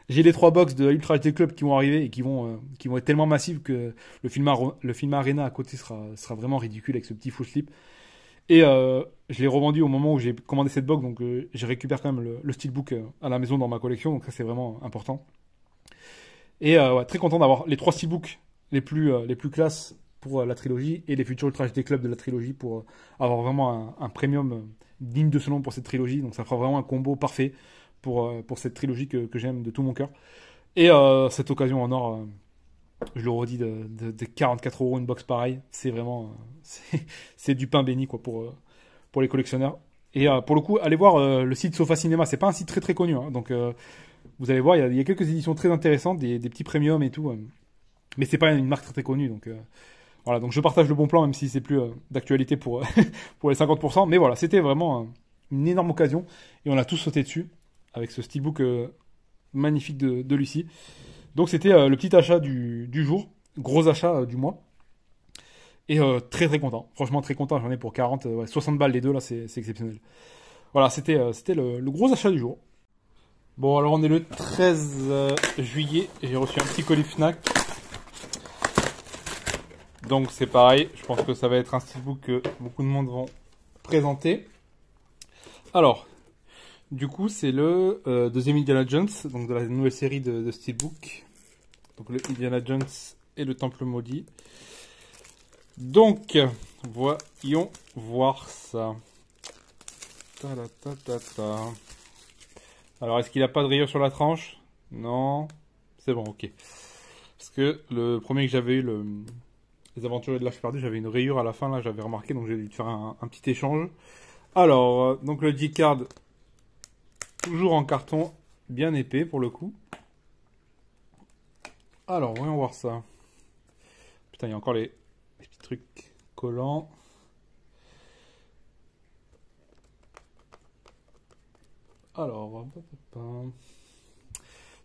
j'ai les 3 box de Ultra HD Club qui vont arriver et qui vont être tellement massives que le film Arena à côté sera vraiment ridicule avec ce petit full slip. Et je l'ai revendu au moment où j'ai commandé cette box, donc j'ai récupéré quand même le steelbook à la maison dans ma collection, donc ça c'est vraiment important. Et ouais, très content d'avoir les 3 steelbooks les plus classes pour la trilogie et les futurs Ultra HD Club de la trilogie pour avoir vraiment un premium digne de ce nom pour cette trilogie. Donc ça fera vraiment un combo parfait pour cette trilogie que j'aime de tout mon cœur. Et cette occasion en or, je le redis, de 44 € une box pareille, c'est vraiment c'est du pain béni quoi pour les collectionneurs. Et pour le coup, allez voir le site Sofa Cinéma, c'est pas un site très très connu, hein, donc vous allez voir, il y a quelques éditions très intéressantes, des petits premiums et tout, mais c'est pas une marque très très connue, donc voilà, donc je partage le bon plan, même si c'est plus d'actualité pour, pour les 50%. Mais voilà, c'était vraiment une énorme occasion. Et on a tous sauté dessus avec ce steelbook magnifique de Lucie. Donc c'était le petit achat du jour, gros achat du mois. Et très très content, franchement très content. J'en ai pour 40, 60 balles les deux, là c'est exceptionnel. Voilà, c'était le gros achat du jour. Bon, alors on est le 13 juillet, j'ai reçu un petit colis Fnac. Donc c'est pareil, je pense que ça va être un steelbook que beaucoup de monde vont présenter. Alors, du coup c'est le deuxième Indiana Jones, donc de la nouvelle série de steelbook. Donc le Indiana Jones et le Temple Maudit. Donc, voyons voir ça. Ta. Alors, est-ce qu'il n'a pas de rayures sur la tranche? Non. C'est bon, ok. Parce que le premier que j'avais eu, les Aventuriers de l'Arche perdue, j'avais une rayure à la fin, là, j'avais remarqué, donc j'ai dû faire un petit échange. Alors, donc le G-Card, toujours en carton, bien épais pour le coup. Alors, voyons voir ça. Putain, il y a encore les petits trucs collants. Alors,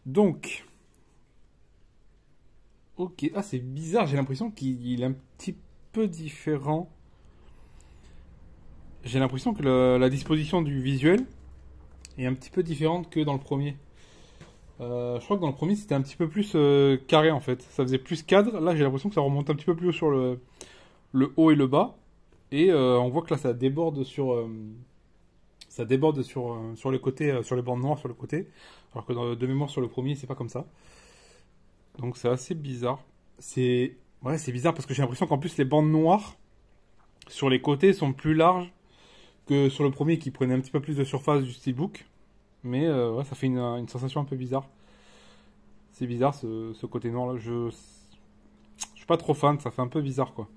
donc, ok, ah c'est bizarre, j'ai l'impression qu'il est un petit peu différent. J'ai l'impression que la disposition du visuel est un petit peu différente que dans le premier. Je crois que dans le premier c'était un petit peu plus carré en fait, ça faisait plus cadre. Là j'ai l'impression que ça remonte un petit peu plus haut sur le haut et le bas. Et on voit que là ça déborde sur les côtés, sur les bandes noires sur le côté. Alors que de mémoire sur le premier c'est pas comme ça. Donc c'est assez bizarre. C'est bizarre parce que j'ai l'impression qu'en plus les bandes noires sur les côtés sont plus larges que sur le premier qui prenait un petit peu plus de surface du steelbook. Mais ouais, ça fait une sensation un peu bizarre. C'est bizarre ce côté noir là. Je suis pas trop fan, ça fait un peu bizarre quoi.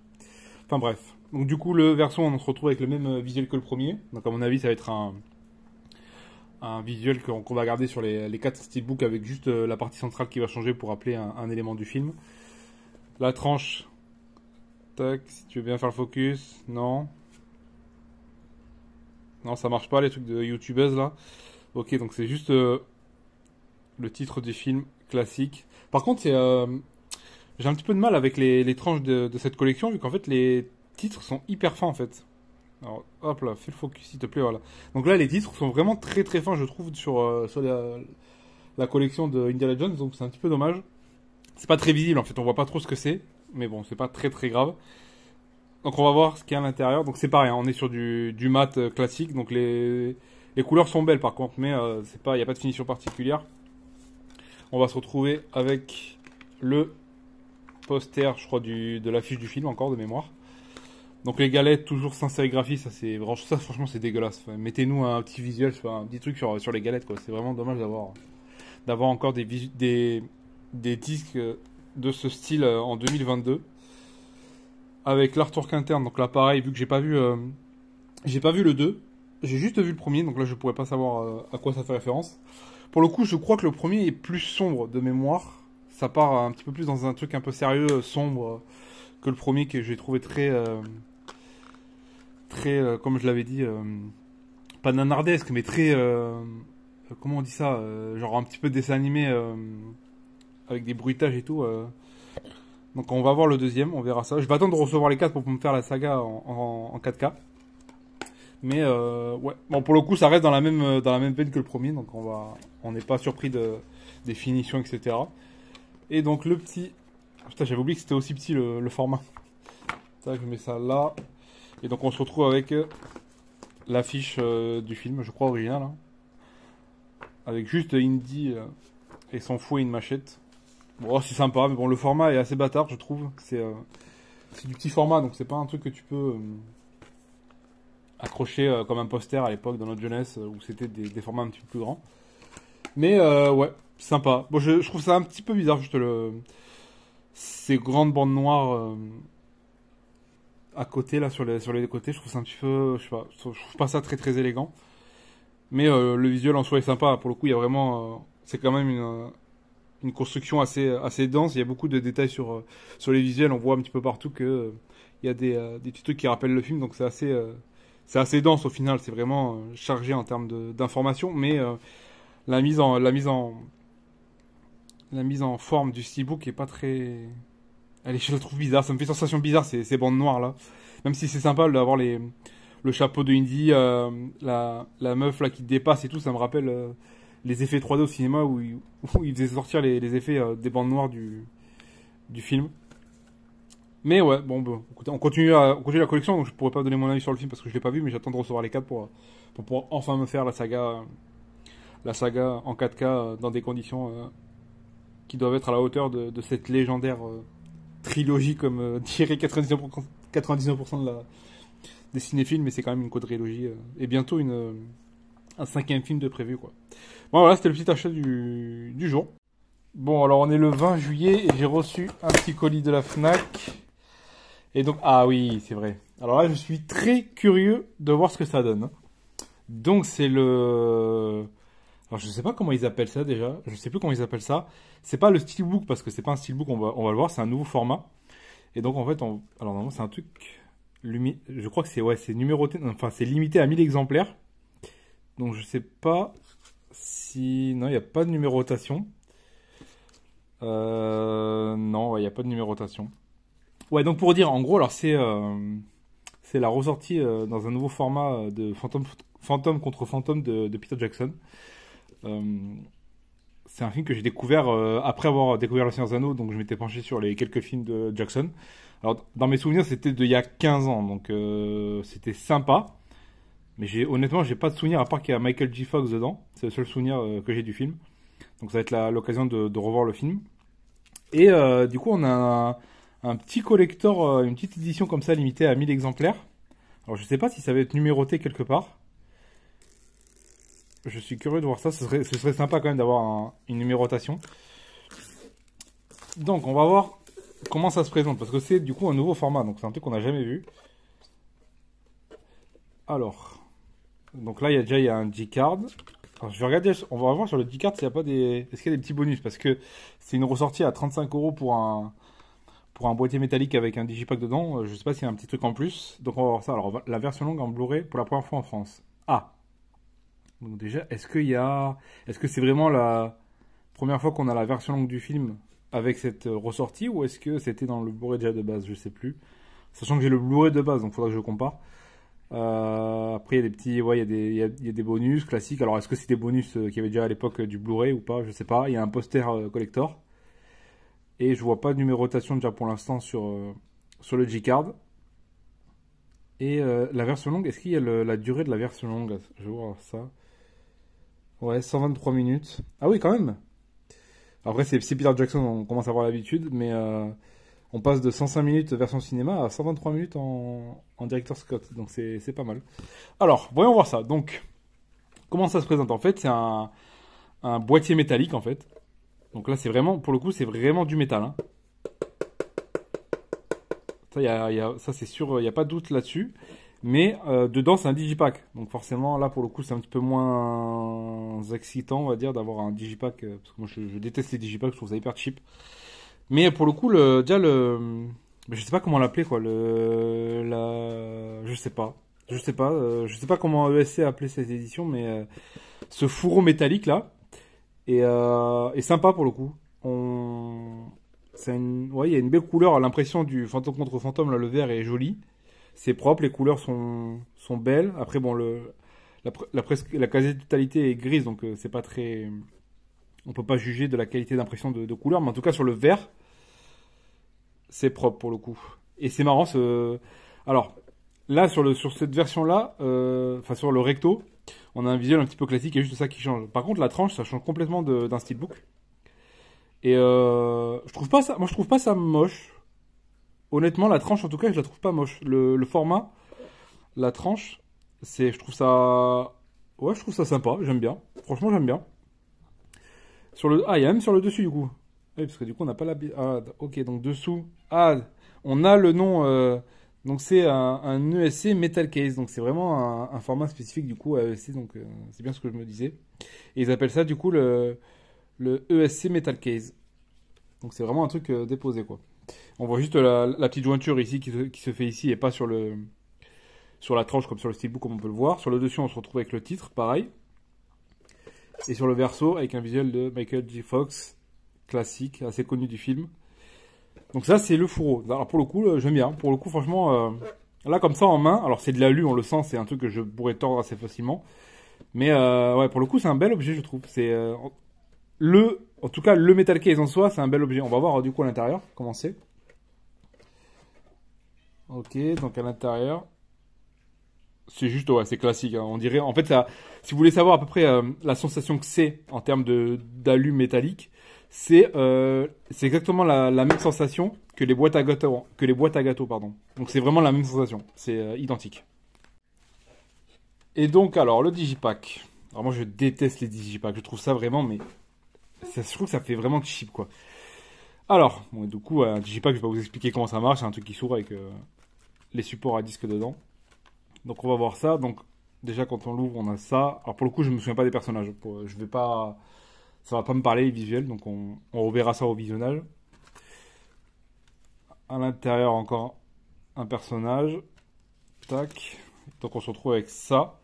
Enfin bref. Donc du coup le version on se retrouve avec le même visuel que le premier. Donc à mon avis ça va être un visuel qu'on va garder sur les 4 steelbooks avec juste la partie centrale qui va changer pour rappeler un élément du film. La tranche. Tac, si tu veux bien faire le focus. Non. Non, ça marche pas les trucs de youtubeuse là. Ok, donc c'est juste le titre du film classique. Par contre, j'ai un petit peu de mal avec les tranches de cette collection, vu qu'en fait les titres sont hyper fins en fait. Alors hop là, fais le focus s'il te plaît, voilà. Donc là les titres sont vraiment très très fins je trouve sur la collection de Indiana Jones, donc c'est un petit peu dommage. C'est pas très visible en fait, on voit pas trop ce que c'est, mais bon c'est pas très très grave. Donc on va voir ce qu'il y a à l'intérieur. Donc c'est pareil, hein, on est sur du mat classique, donc les couleurs sont belles par contre, mais c'est pas, il n'y a pas de finition particulière. On va se retrouver avec le poster, je crois, de l'affiche du film encore de mémoire. Donc les galettes toujours sans sérigraphie, ça franchement c'est dégueulasse. Enfin, mettez-nous un petit visuel, un petit truc sur les galettes quoi. C'est vraiment dommage d'avoir encore des disques de ce style en 2022 avec l'artwork interne. Donc là pareil, vu que j'ai pas vu le 2, j'ai juste vu le premier, donc là je pourrais pas savoir à quoi ça fait référence. Pour le coup, je crois que le premier est plus sombre de mémoire. Ça part un petit peu plus dans un truc un peu sérieux, sombre, que le premier que j'ai trouvé très, comme je l'avais dit, pas nanardesque, mais très, comment on dit ça, genre un petit peu dessin animé, avec des bruitages et tout. Donc on va voir le deuxième, on verra ça. Je vais attendre de recevoir les 4 pour me faire la saga en 4K. Mais ouais, bon pour le coup ça reste dans la même veine que le premier, donc on n'est pas surpris des finitions, etc. Et donc le petit, putain j'avais oublié que c'était aussi petit le format. Ça je mets ça là. Et donc on se retrouve avec l'affiche du film, je crois original, hein, avec juste Indy et son fouet et une machette. Bon c'est sympa, mais bon le format est assez bâtard je trouve. C'est du petit format, donc c'est pas un truc que tu peux accroché comme un poster à l'époque dans notre jeunesse où c'était des formats un petit peu plus grands. Mais ouais, sympa. Bon, je trouve ça un petit peu bizarre, juste ces grandes bandes noires à côté, là, sur les côtés. Je trouve ça un petit peu, je sais pas, je trouve pas ça très très élégant. Mais le visuel en soi est sympa. Pour le coup, il y a vraiment, c'est quand même une construction assez dense. Il y a beaucoup de détails sur les visuels. On voit un petit peu partout que il y a des petits trucs qui rappellent le film, donc c'est assez dense au final. C'est vraiment chargé en termes d'informations, mais la mise en la mise en la mise en forme du steelbook est pas très. Allez, je le trouve bizarre. Ça me fait sensation bizarre ces bandes noires là. Même si c'est sympa d'avoir le chapeau de Indy, la meuf là qui dépasse et tout, ça me rappelle les effets 3D au cinéma où ils faisaient sortir les effets des bandes noires du film. Mais ouais, bon, écoutez, on continue la collection, donc je pourrais pas donner mon avis sur le film parce que je l'ai pas vu, mais j'attends de recevoir les 4 pour pouvoir enfin me faire la saga en 4K dans des conditions qui doivent être à la hauteur de cette légendaire trilogie, comme dirait 99%, 99% des cinéphiles, mais c'est quand même une quadrilogie et bientôt un cinquième film de prévu, quoi. Bon, voilà, c'était le petit achat du jour. Bon, alors on est le 20 juillet et j'ai reçu un petit colis de la Fnac. Et donc, ah oui, c'est vrai. Alors là, je suis très curieux de voir ce que ça donne. Donc, c'est le. Alors, je sais pas comment ils appellent ça déjà. Je sais plus comment ils appellent ça. C'est pas le steelbook parce que c'est pas un steelbook, on va le voir, c'est un nouveau format. Et donc, en fait, alors normalement, c'est un truc. Je crois que c'est numéroté. Enfin, c'est limité à 1000 exemplaires. Donc, je sais pas si. Non, il n'y a pas de numérotation. Non, il n'y a pas de numérotation. Ouais, donc pour dire, en gros, alors c'est la ressortie dans un nouveau format de Fantôme contre Fantôme de Peter Jackson. Euh, c'est un film que j'ai découvert après avoir découvert Le Seigneur des Anneaux, donc je m'étais penché sur les quelques films de Jackson. Alors, dans mes souvenirs, c'était d'il y a 15 ans, donc c'était sympa. Mais honnêtement, j'ai pas de souvenir à part qu'il y a Michael J. Fox dedans. C'est le seul souvenir que j'ai du film. Donc ça va être l'occasion de revoir le film. Et du coup, on a un petit collector, une petite édition comme ça, limitée à 1000 exemplaires. Alors je sais pas si ça va être numéroté quelque part. Je suis curieux de voir ça. Ce serait sympa quand même d'avoir une numérotation. Donc on va voir comment ça se présente. Parce que c'est du coup un nouveau format. Donc c'est un truc qu'on n'a jamais vu. Alors. Donc là, il y a un G-Card. Alors, je vais regarder, on va voir sur le G-Card s'il y a pas est-ce qu'il y a des petits bonus, parce que c'est une ressortie à 35 € pour un boîtier métallique avec un digipack dedans. Je sais pas s'il y a un petit truc en plus. Donc on va voir ça. Alors la version longue en Blu-ray pour la première fois en France. Ah. Donc déjà, est-ce que c'est vraiment la première fois qu'on a la version longue du film avec cette ressortie, ou est-ce que c'était dans le Blu-ray déjà de base? Je sais plus. Sachant que j'ai le Blu-ray de base, donc il faudra que je compare. Après, il y a des petits, ouais, il y a des bonus classiques. Alors, est-ce que c'est des bonus qu'il y avait déjà à l'époque du Blu-ray ou pas? Je sais pas. Il y a un poster collector. Et je vois pas de numérotation déjà pour l'instant sur le G-Card. Et la version longue, est-ce qu'il y a la durée de la version longue? Je vais voir ça. Ouais, 123 minutes. Ah oui, quand même. Après, c'est Peter Jackson, on commence à avoir l'habitude, mais on passe de 105 minutes version cinéma à 123 minutes en Director's Scott, donc c'est pas mal. Alors, voyons voir ça. Donc, comment ça se présente? En fait, c'est un boîtier métallique, en fait. Donc là, c'est vraiment, pour le coup, c'est vraiment du métal, hein. Ça, ça c'est sûr, il n'y a pas de doute là-dessus. Mais dedans, c'est un digipack. Donc forcément, là, pour le coup, c'est un petit peu moins excitant, on va dire, d'avoir un digipack. Parce que moi, je déteste les digipacks, je trouve ça hyper cheap. Mais pour le coup, je sais pas comment l'appeler, quoi. Je sais pas. Je sais pas comment ESC a appelé cette édition, mais ce fourreau métallique là est sympa pour le coup. Ouais, il y a une belle couleur. À l'impression du fantôme contre fantôme là, le vert est joli. C'est propre, les couleurs sont belles. Après, bon, la quasi-totalité est grise, donc c'est pas très. On peut pas juger de la qualité d'impression de couleur, mais en tout cas sur le vert, c'est propre pour le coup. Et c'est marrant, alors là sur cette version-là, enfin sur le recto, on a un visuel un petit peu classique et juste ça qui change. Par contre, la tranche, ça change complètement d'un steelbook. Et je trouve pas ça, moi je trouve pas ça moche. Honnêtement, la tranche en tout cas, je la trouve pas moche. Le format, la tranche, je trouve ça, ouais, je trouve ça sympa. J'aime bien. Franchement, j'aime bien. Il y a même sur le dessus du coup. Oui, parce que du coup, on n'a pas la. Ah, ok, donc dessous. Ah, on a le nom. Donc c'est un ESC Metal Case. Donc c'est vraiment un format spécifique du coup à ESC. Donc c'est bien ce que je me disais. Et ils appellent ça du coup le ESC Metal Case. Donc c'est vraiment un truc déposé quoi. On voit juste la petite jointure ici qui se fait ici et pas sur la tranche comme sur le steelbook comme on peut le voir. Sur le dessus, on se retrouve avec le titre, pareil. Et sur le verso, avec un visuel de Michael J. Fox, classique, assez connu du film. Donc ça, c'est le fourreau. Alors pour le coup, j'aime bien. Pour le coup, franchement, là comme ça en main, alors c'est de l'alu, on le sent, c'est un truc que je pourrais tordre assez facilement. Mais ouais, pour le coup, c'est un bel objet, je trouve. En tout cas, le metal case en soi, c'est un bel objet. On va voir du coup à l'intérieur comment c'est. Ok, donc à l'intérieur, c'est juste, ouais, c'est classique, hein. On dirait, en fait, si vous voulez savoir à peu près la sensation que c'est en termes d'alu métallique, c'est exactement la même sensation que les boîtes à gâteaux, pardon. Donc c'est vraiment la même sensation, c'est identique. Et donc alors le digipack. Alors moi je déteste les digipacks, je trouve ça vraiment, mais je trouve que ça fait vraiment cheap quoi. Alors, bon, du coup, un digipack, je vais pas vous expliquer comment ça marche, c'est un truc qui s'ouvre avec les supports à disque dedans. Donc on va voir ça. Donc déjà quand on l'ouvre, on a ça. Alors pour le coup, je me souviens pas des personnages. Je vais pas, ça va pas me parler les visuels, donc on reverra ça au visionnage. À l'intérieur encore un personnage. Tac. Donc on se retrouve avec ça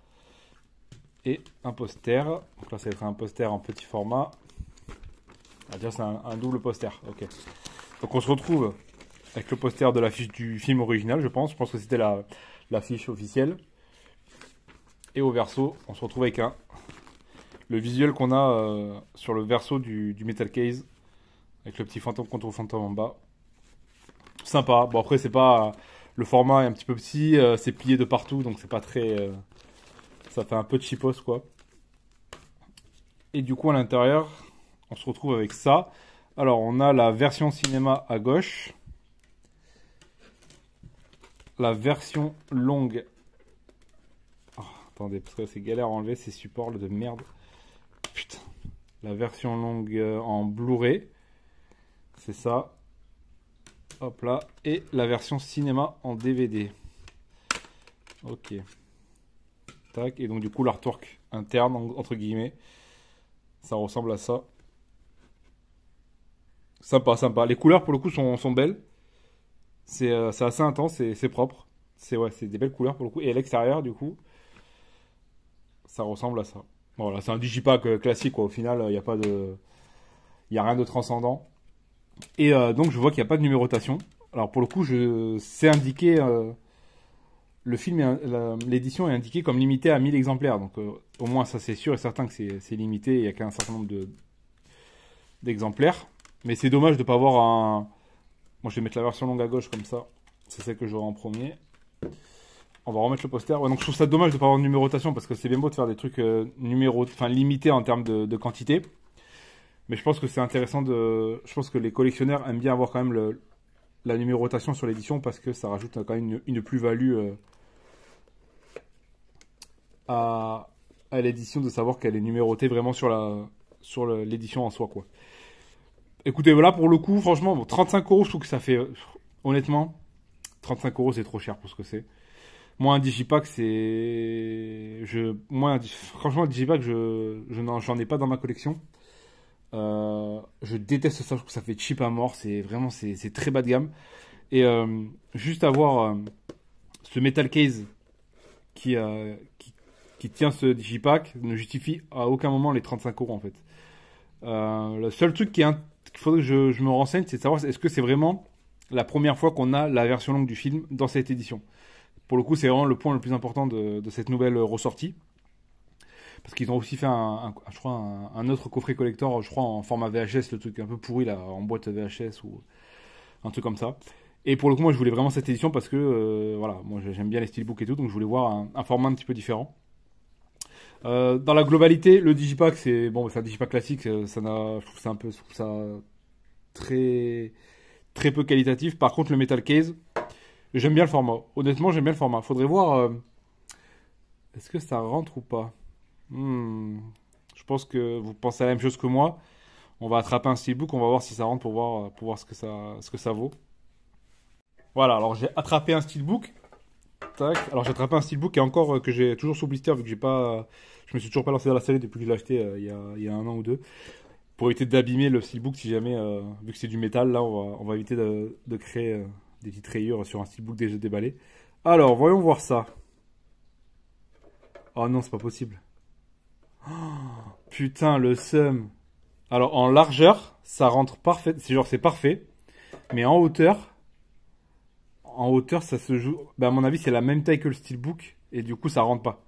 et un poster. Donc là, ça va être un poster en petit format. Ah, déjà c'est un double poster. Ok. Donc on se retrouve avec le poster de l'affiche du film original, je pense. Je pense que c'était l'affiche officielle. Et au verso, on se retrouve avec le visuel qu'on a sur le verso du Metal Case, avec le petit fantôme contre fantôme en bas. Sympa. Bon après c'est pas, le format est un petit peu petit, c'est plié de partout, donc c'est pas très, ça fait un peu cheapos quoi. Et du coup à l'intérieur, on se retrouve avec ça. Alors on a la version cinéma à gauche, la version longue. Oh, attendez, parce que c'est galère à enlever ces supports de merde. Putain. La version longue en Blu-ray, c'est ça. Hop là. Et la version cinéma en DVD. Ok. Tac. Et donc du coup l'artwork interne, entre guillemets, ça ressemble à ça. Sympa, sympa. Les couleurs pour le coup sont belles. C'est assez intense, c'est propre. C'est des belles couleurs pour le coup. Et à l'extérieur du coup, ça ressemble à ça. Voilà, c'est un digipack classique quoi. Au final, il n'y a pas il y a rien de transcendant. Et donc je vois qu'il n'y a pas de numérotation. Alors pour le coup, c'est indiqué, le film, l'édition est indiquée comme limitée à 1000 exemplaires. Donc au moins ça c'est sûr et certain que c'est limité. Il n'y a qu'un certain nombre d'exemplaires. Mais c'est dommage de ne pas avoir un. Moi je vais mettre la version longue à gauche comme ça. C'est celle que j'aurai en premier. On va remettre le poster. Ouais, donc je trouve ça dommage de ne pas avoir de numérotation parce que c'est bien beau de faire des trucs limités en termes de quantité. Mais je pense que c'est intéressant je pense que les collectionneurs aiment bien avoir quand même la numérotation sur l'édition parce que ça rajoute quand même une plus-value à l'édition de savoir qu'elle est numérotée vraiment sur l'édition en soi, quoi. Écoutez, voilà, pour le coup, franchement, bon, 35 euros, je trouve que ça fait, honnêtement, 35 euros, c'est trop cher pour ce que c'est. Moi, un digipack, franchement, un digipack, j'en ai pas dans ma collection. Je déteste ça, je trouve que ça fait cheap à mort, c'est très bas de gamme. Et juste avoir ce metal case qui, qui tient ce digipack ne justifie à aucun moment les 35 euros en fait. Le seul truc qu'il faudrait que je me renseigne, c'est de savoir est-ce que c'est vraiment la première fois qu'on a la version longue du film dans cette édition. Pour le coup, c'est vraiment le point le plus important de cette nouvelle ressortie. Parce qu'ils ont aussi fait je crois un autre coffret collector, je crois en format VHS, le truc un peu pourri là, en boîte VHS ou un truc comme ça. Et pour le coup, moi je voulais vraiment cette édition parce que voilà, moi j'aime bien les steelbooks et tout, donc je voulais voir un format un petit peu différent. Dans la globalité, le digipack c'est bon, c'est un digipack classique, je trouve ça très très peu qualitatif. Par contre, le metal case, j'aime bien le format. Honnêtement, j'aime bien le format. Faudrait voir est-ce que ça rentre ou pas. Je pense que vous pensez à la même chose que moi. On va attraper un steelbook, on va voir si ça rentre pour voir ce que ça vaut. Voilà, alors j'ai attrapé un steelbook. Tac. Alors j'ai attrapé un steelbook et encore que j'ai toujours sous blister vu que j'ai pas, je me suis toujours pas lancé dans la série depuis que je l'ai acheté il y a un an ou deux. Pour éviter d'abîmer le steelbook si jamais, vu que c'est du métal, là on va éviter de créer des petites rayures sur un steelbook déjà déballé. Alors voyons voir ça. Oh non, c'est pas possible. Oh, putain, le seum. Alors en largeur, ça rentre parfait. C'est genre c'est parfait. Mais en hauteur, ça se joue. Bah, à mon avis, c'est la même taille que le steelbook et du coup, ça rentre pas.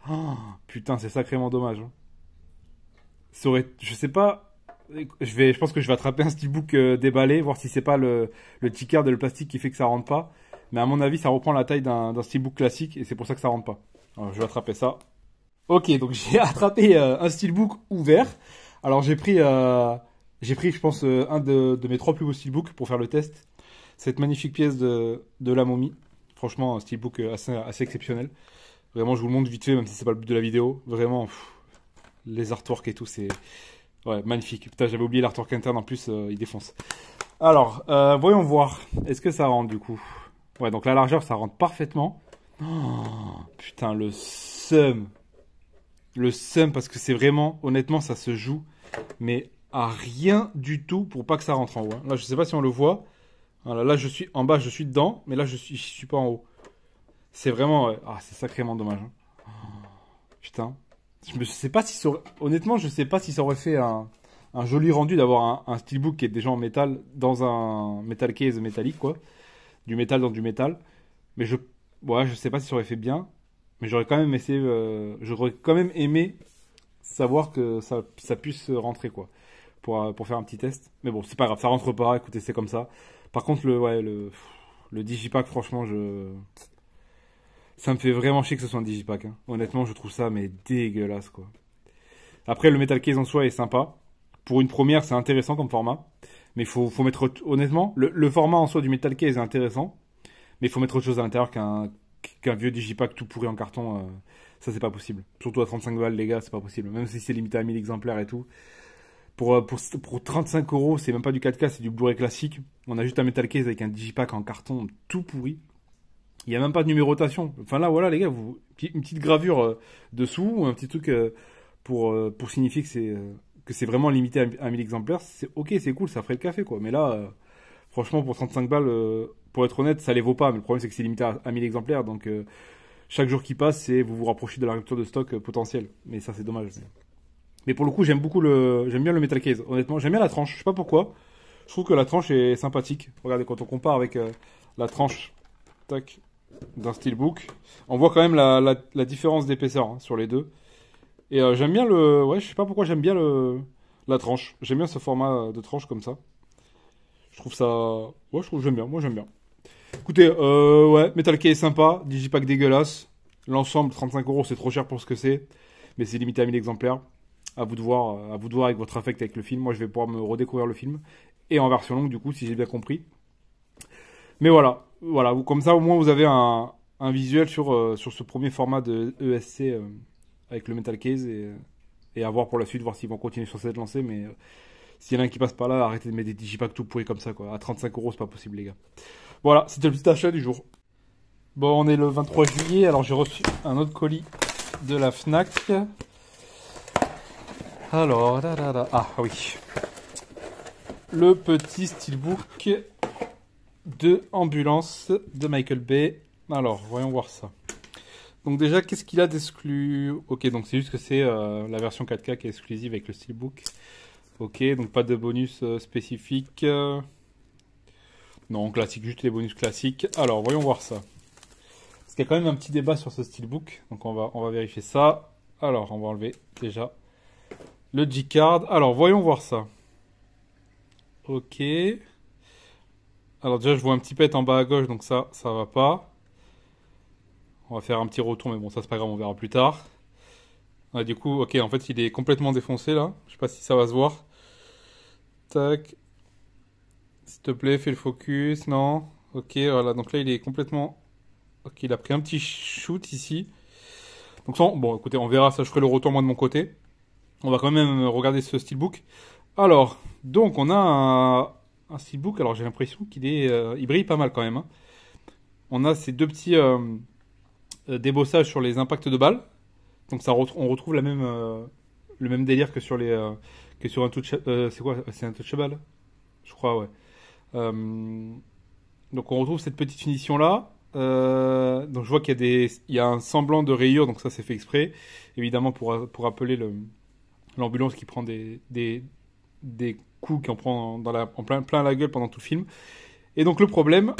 Oh, putain, c'est sacrément dommage, hein. Je sais pas. Je pense que je vais attraper un steelbook déballé, voir si c'est pas le ticker de le plastique qui fait que ça rentre pas. Mais à mon avis, ça reprend la taille d'un steelbook classique et c'est pour ça que ça rentre pas. Alors, je vais attraper ça. Ok, donc j'ai attrapé un steelbook ouvert. Alors j'ai pris, je pense, un de mes trois plus beaux steelbooks pour faire le test. Cette magnifique pièce de la momie. Franchement, un steelbook assez exceptionnel. Vraiment, je vous le montre vite fait, même si c'est pas le but de la vidéo. Vraiment, les artworks et tout, c'est ouais, magnifique. Putain, j'avais oublié l'artwork interne en plus, il défonce. Alors, voyons voir. Est-ce que ça rentre du coup? Ouais, donc la largeur, ça rentre parfaitement. Oh, putain, le seum. Le seum, parce que c'est vraiment, honnêtement, ça se joue, mais à rien du tout pour pas que ça rentre en haut, hein. Là, je sais pas si on le voit. Voilà, là, je suis en bas, je suis dedans, mais là, je suis pas en haut. C'est vraiment, ouais. Ah, c'est sacrément dommage, hein. Putain. Je sais pas si honnêtement, je sais pas si ça aurait fait un joli rendu d'avoir un steelbook qui est déjà en métal dans un metal case métallique, quoi. Du métal dans du métal. Mais ouais, je sais pas si ça aurait fait bien. Mais j'aurais quand même aimé savoir que ça puisse rentrer, quoi. Pour faire un petit test. Mais bon, c'est pas grave, ça rentre pas, écoutez, c'est comme ça. Par contre, le Digipack, franchement, ça me fait vraiment chier que ce soit un Digipack, hein. Honnêtement, je trouve ça, mais dégueulasse, quoi. Après, le Metal Case en soi est sympa. Pour une première, c'est intéressant comme format. Mais faut mettre, honnêtement, le format en soi du Metal Case est intéressant. Mais il faut mettre autre chose à l'intérieur qu'un vieux Digipack tout pourri en carton. Ça, c'est pas possible. Surtout à 35 balles, les gars, c'est pas possible. Même si c'est limité à 1000 exemplaires et tout. Pour 35 euros, c'est même pas du 4K, c'est du Blu-ray classique. On a juste un Metal Case avec un Digipack en carton tout pourri. Il n'y a même pas de numérotation. Enfin là, voilà, les gars, une petite gravure dessous, ou un petit truc pour signifier que c'est vraiment limité à 1000 exemplaires. C'est ok, c'est cool, ça ferait le café, quoi. Mais là, franchement, pour 35 balles, pour être honnête, ça les vaut pas. Mais le problème, c'est que c'est limité à 1000 exemplaires. Donc, chaque jour qui passe, vous vous rapprochez de la rupture de stock potentielle. Mais ça, c'est dommage. Mais pour le coup, j'aime bien le Metal Case. Honnêtement, j'aime bien la tranche. Je sais pas pourquoi. Je trouve que la tranche est sympathique. Regardez, quand on compare avec la tranche, tac, d'un steelbook, on voit quand même la différence d'épaisseur, hein, sur les deux. Et j'aime bien ouais, je sais pas pourquoi j'aime bien la tranche. J'aime bien ce format de tranche comme ça. Je trouve ça, ouais, j'aime bien. Moi, j'aime bien. Écoutez, ouais, Metal Case sympa, Digipack dégueulasse. L'ensemble, 35 euros, c'est trop cher pour ce que c'est. Mais c'est limité à 1000 exemplaires. À vous de voir avec votre affect avec le film. Moi, je vais pouvoir me redécouvrir le film. Et en version longue, du coup, si j'ai bien compris. Mais voilà, comme ça, au moins, vous avez un visuel sur ce premier format de ESC avec le Metal Case. Et à voir pour la suite, voir s'ils vont continuer sur cette lancée. Mais s'il y en a un qui passe par là, arrêtez de mettre des Digipack tout pourris comme ça, quoi. À 35 euros, c'est pas possible, les gars. Voilà, c'était le petit achat du jour. Bon, on est le 23 juillet, alors j'ai reçu un autre colis de la Fnac. Alors, ah oui. Le petit steelbook de Ambulance de Michael Bay. Alors, voyons voir ça. Donc déjà, qu'est-ce qu'il a d'exclu? Ok, donc c'est juste que c'est la version 4K qui est exclusive avec le steelbook. Ok, donc pas de bonus spécifiques. Non, classique, juste les bonus classiques. Alors, voyons voir ça. qu'il y a quand même un petit débat sur ce steelbook. Donc on va vérifier ça. Alors, on va enlever déjà le G-card. Alors, voyons voir ça. Ok. Alors déjà, je vois un petit pet en bas à gauche, donc ça va pas. On va faire un petit retour, mais bon, ça c'est pas grave, on verra plus tard. Ah, du coup, ok, en fait, il est complètement défoncé là. Je sais pas si ça va se voir. Tac. S'il te plaît, fais le focus. Non. Ok, voilà. Donc là, il est complètement... Ok, il a pris un petit shoot ici. Donc ça, bon, écoutez, on verra. Ça, je ferai le retour moi de mon côté. On va quand même regarder ce steelbook. Alors, donc, on a un steelbook. Alors, j'ai l'impression qu'il est... il brille pas mal quand même, hein. On a ces deux petits débossages sur les impacts de balles. Donc ça, on retrouve le même délire que sur que sur un touch... c'est quoi? C'est un touchable? Je crois, ouais. Euh, donc on retrouve cette petite finition là. Donc je vois qu'il y a il y a un semblant de rayure, donc ça c'est fait exprès, évidemment pour appeler l'ambulance qui prend des coups qui en prend en plein la gueule pendant tout le film. Et donc le problème,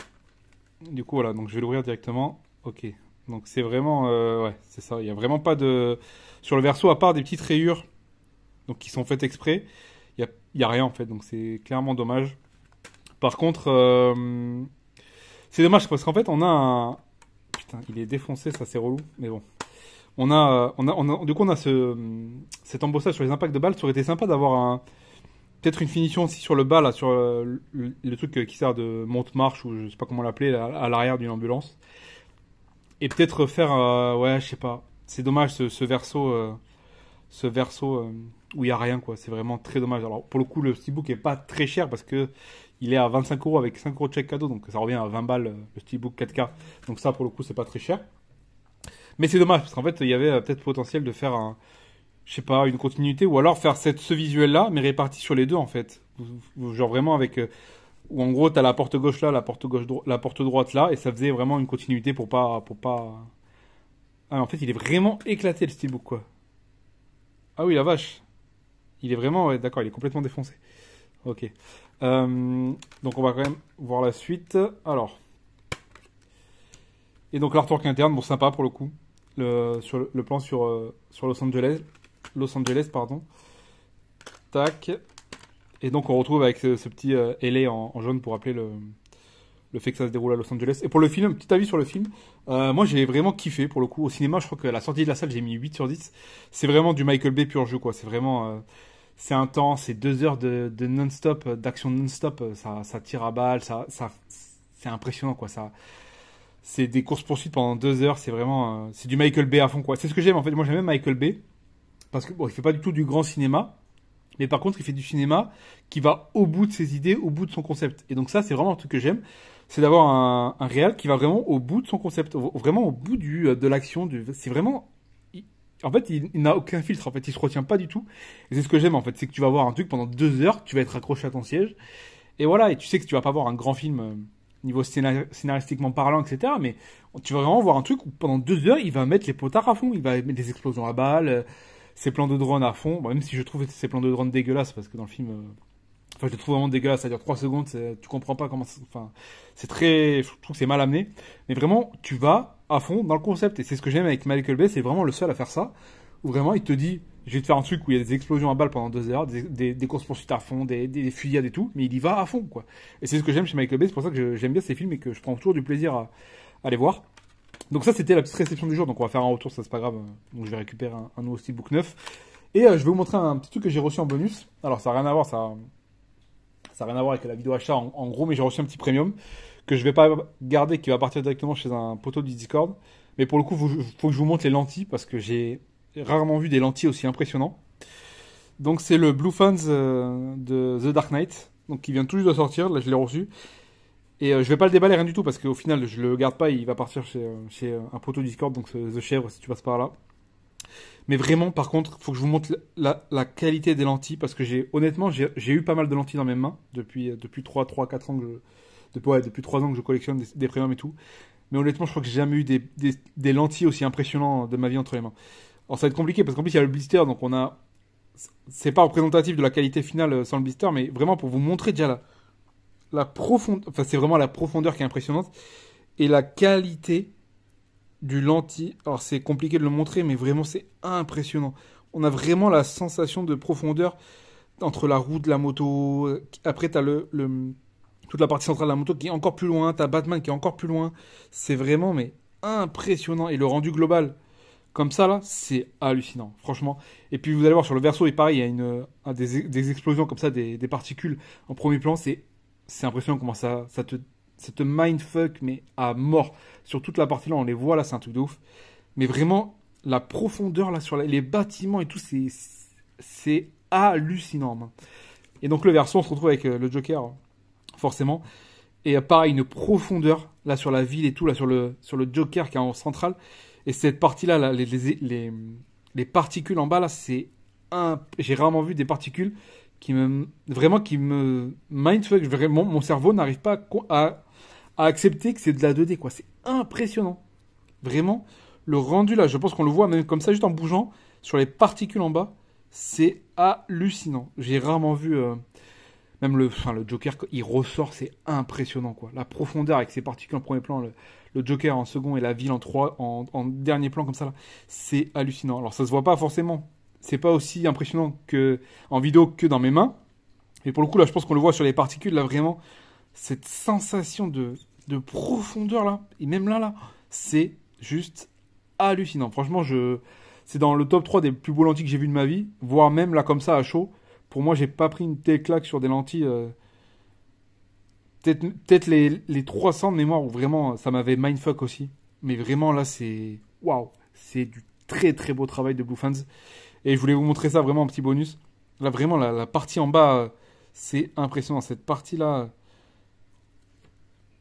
du coup voilà, donc je vais l'ouvrir directement. Ok, donc c'est vraiment, ouais, c'est ça. Il y a vraiment pas de sur le verso à part des petites rayures, donc qui sont faites exprès. Il y a rien en fait, donc c'est clairement dommage. Par contre, c'est dommage parce qu'en fait, on a un. Putain, il est défoncé, ça c'est relou, mais bon. Du coup, on a cet embossage sur les impacts de balles. Ça aurait été sympa d'avoir peut-être une finition aussi sur le bas, là, sur le truc qui sert de monte-marche, ou je sais pas comment l'appeler, à l'arrière d'une ambulance. Et peut-être faire, ouais, je sais pas. C'est dommage ce verso où il y a rien, quoi. C'est vraiment très dommage. Alors, pour le coup, le steelbook est pas très cher parce que il est à 25 euros avec 5 euros de chèque cadeau, donc ça revient à 20 balles le steelbook 4K. Donc ça, pour le coup, c'est pas très cher. Mais c'est dommage parce qu'en fait, il y avait peut-être potentiel de faire je sais pas, une continuité ou alors faire ce visuel-là, mais réparti sur les deux en fait. Genre vraiment avec, où en gros t'as la porte gauche là, la porte droite là, et ça faisait vraiment une continuité pour pas. Ah, en fait, il est vraiment éclaté le steelbook quoi. Ah oui, la vache. Il est vraiment, ouais, d'accord, il est complètement défoncé. Ok. Donc on va quand même voir la suite. Alors. Et donc l'artwork interne, bon sympa pour le coup. Sur le plan sur Los Angeles. Los Angeles, pardon. Tac. Et donc on retrouve avec ce petit LA en jaune pour rappeler le fait que ça se déroule à Los Angeles. Et pour le film, petit avis sur le film. Moi j'ai vraiment kiffé pour le coup. Au cinéma, je crois que la sortie de la salle, j'ai mis 8 sur 10. C'est vraiment du Michael Bay pur jeu quoi. C'est vraiment... c'est intense, c'est 2 heures de non-stop, d'action non-stop, ça tire à balles, c'est impressionnant quoi. C'est des courses-poursuites pendant 2 heures, c'est vraiment, c'est du Michael Bay à fond quoi. C'est ce que j'aime en fait. Moi j'aime même Michael Bay parce que bon, il fait pas du tout du grand cinéma, mais par contre il fait du cinéma qui va au bout de ses idées, au bout de son concept. Et donc ça c'est vraiment un truc que j'aime, c'est d'avoir un réal qui va vraiment au bout de son concept, vraiment au bout de l'action. C'est vraiment en fait, il n'a aucun filtre. En fait, il se retient pas du tout. Et c'est ce que j'aime. En fait, c'est que tu vas voir un truc pendant 2 heures, tu vas être accroché à ton siège. Et voilà. Et tu sais que tu vas pas voir un grand film niveau scénaristiquement parlant, etc. Mais tu vas vraiment voir un truc où pendant 2 heures, il va mettre les potards à fond. Il va mettre des explosions à balles, ses plans de drone à fond. Bon, même si je trouve ces plans de drone dégueulasses, parce que dans le film, enfin, je les trouve vraiment dégueulasses. Ça dure 3 secondes. Tu comprends pas comment. Enfin, c'est très. Je trouve que c'est mal amené. Mais vraiment, tu vas à fond dans le concept. Et c'est ce que j'aime avec Michael Bay. C'est vraiment le seul à faire ça. Où vraiment, il te dit, je vais te faire un truc où il y a des explosions à balles pendant 2 heures, des courses-poursuites à fond, des fusillades et tout. Mais il y va à fond, quoi. Et c'est ce que j'aime chez Michael Bay. C'est pour ça que j'aime bien ces films et que je prends toujours du plaisir à les voir. Donc ça, c'était la petite réception du jour. Donc on va faire un retour, ça c'est pas grave. Donc je vais récupérer un nouveau steelbook neuf. Et je vais vous montrer un petit truc que j'ai reçu en bonus. Alors ça n'a rien à voir, ça n'a rien à voir avec la vidéo achat en gros, mais j'ai reçu un petit premium que je vais pas garder, qui va partir directement chez un poteau du Discord. Mais pour le coup, il faut que je vous montre les lentilles parce que j'ai rarement vu des lentilles aussi impressionnantes. Donc c'est le Blue Fans de The Dark Knight, donc qui vient tout juste de sortir. Là, je l'ai reçu. Et je vais pas le déballer rien du tout parce qu'au final, je le garde pas. Il va partir chez un poteau Discord, donc The Chèvre si tu passes par là. Mais vraiment, par contre, il faut que je vous montre la qualité des lentilles parce que honnêtement, j'ai eu pas mal de lentilles dans mes mains depuis 3-4 ans depuis 3 ans que je collectionne des premiums et tout. Mais honnêtement, je crois que j'ai jamais eu des lentilles aussi impressionnantes de ma vie entre les mains. Alors ça va être compliqué parce qu'en plus il y a le blister, donc c'est pas représentatif de la qualité finale sans le blister, mais vraiment pour vous montrer déjà la profondeur, enfin c'est vraiment la profondeur qui est impressionnante et la qualité du lentille. Alors c'est compliqué de le montrer, mais vraiment c'est impressionnant. On a vraiment la sensation de profondeur entre la roue de la moto. Après, t'as toute la partie centrale de la moto qui est encore plus loin. T'as Batman qui est encore plus loin. C'est vraiment, mais impressionnant. Et le rendu global, comme ça, là, c'est hallucinant, franchement. Et puis, vous allez voir sur le verso, et pareil, il y a des explosions comme ça, des particules en premier plan. C'est impressionnant comment ça te mindfuck, mais à mort. Sur toute la partie là, on les voit, là, c'est un truc de ouf. Mais vraiment, la profondeur, là, sur les bâtiments et tout, c'est hallucinant, man. Et donc, le verso, on se retrouve avec le Joker, forcément. Et pareil, une profondeur, là, sur la ville et tout, là, sur le Joker qui est en centrale. Et cette partie-là, là, les particules en bas, là, j'ai rarement vu des particules qui me mindfuck. Vraiment, mon cerveau n'arrive pas à accepter que c'est de la 2D, quoi. C'est impressionnant. Vraiment, le rendu, là, je pense qu'on le voit même comme ça, juste en bougeant, sur les particules en bas, c'est hallucinant. J'ai rarement vu, même le Joker, il ressort, c'est impressionnant, quoi. La profondeur avec ses particules en premier plan, le Joker en second et la ville en dernier plan comme ça là, c'est hallucinant. Alors ça se voit pas forcément, c'est pas aussi impressionnant que en vidéo que dans mes mains, mais pour le coup là, je pense qu'on le voit sur les particules là vraiment cette sensation de profondeur là et même là c'est juste hallucinant. Franchement, c'est dans le top 3 des plus beaux lentilles que j'ai vu de ma vie, voire même là comme ça à chaud. Pour moi, j'ai pas pris une telle claque sur des lentilles. Peut-être les 300 de mémoire où vraiment ça m'avait mindfuck aussi. Mais vraiment là, c'est waouh, c'est du très très beau travail de Blue Fans. Et je voulais vous montrer ça vraiment en petit bonus. Là, vraiment, la partie en bas, c'est impressionnant. Cette partie-là,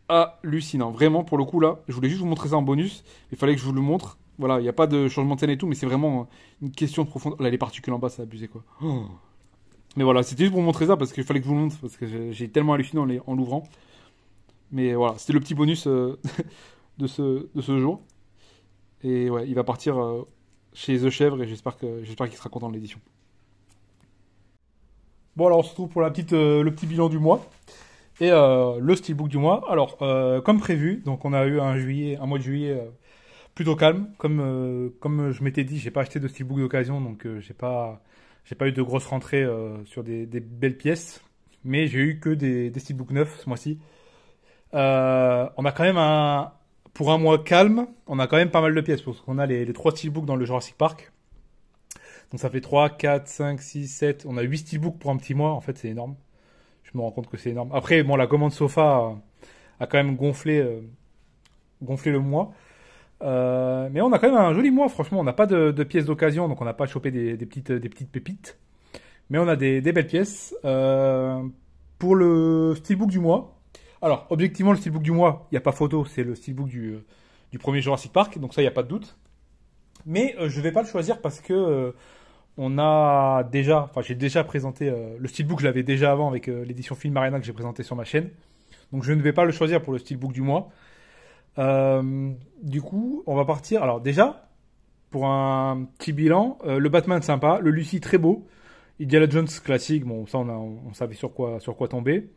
hallucinant. Vraiment, pour le coup, là, je voulais juste vous montrer ça en bonus. Il fallait que je vous le montre. Voilà, il n'y a pas de changement de scène et tout, mais c'est vraiment une question de profondeur. Là, les particules en bas, c'est abusé quoi. Oh. Mais voilà, c'était juste pour vous montrer ça parce qu'il fallait que je vous le montre parce que j'ai tellement halluciné en l'ouvrant. Mais voilà, c'était le petit bonus de ce jour. Et ouais, il va partir chez The Chèvre et j'espère qu'il sera content de l'édition. Bon, alors on se retrouve pour le petit bilan du mois et le steelbook du mois. Alors, comme prévu, donc on a eu un mois de juillet plutôt calme. Comme je m'étais dit, j'ai pas acheté de steelbook d'occasion, donc j'ai pas eu de grosses rentrées sur des belles pièces. Mais j'ai eu que des steelbooks neufs ce mois-ci. On a quand même pour un mois calme, on a quand même pas mal de pièces parce qu'on a les 3 steelbooks dans le Jurassic Park. Donc ça fait 3, 4, 5, 6, 7. On a 8 steelbooks pour un petit mois. En fait, c'est énorme. Je me rends compte que c'est énorme. Après, bon, la commande Sofa a quand même gonflé le mois. Mais on a quand même un joli mois, franchement. On n'a pas de pièces d'occasion, donc on n'a pas chopé des petites pépites. Mais on a des belles pièces. Pour le steelbook du mois. Alors, objectivement, le steelbook du mois, il n'y a pas photo, c'est le steelbook du premier Jurassic Park, donc ça, il n'y a pas de doute. Mais je ne vais pas le choisir parce que j'ai déjà présenté le steelbook, je l'avais déjà avant avec l'édition Film Arena que j'ai présenté sur ma chaîne. Donc je ne vais pas le choisir pour le steelbook du mois. Du coup, on va partir. Alors déjà, pour un petit bilan, le Batman sympa, le Lucy très beau, Indiana Jones classique, bon ça on savait sur quoi tomber.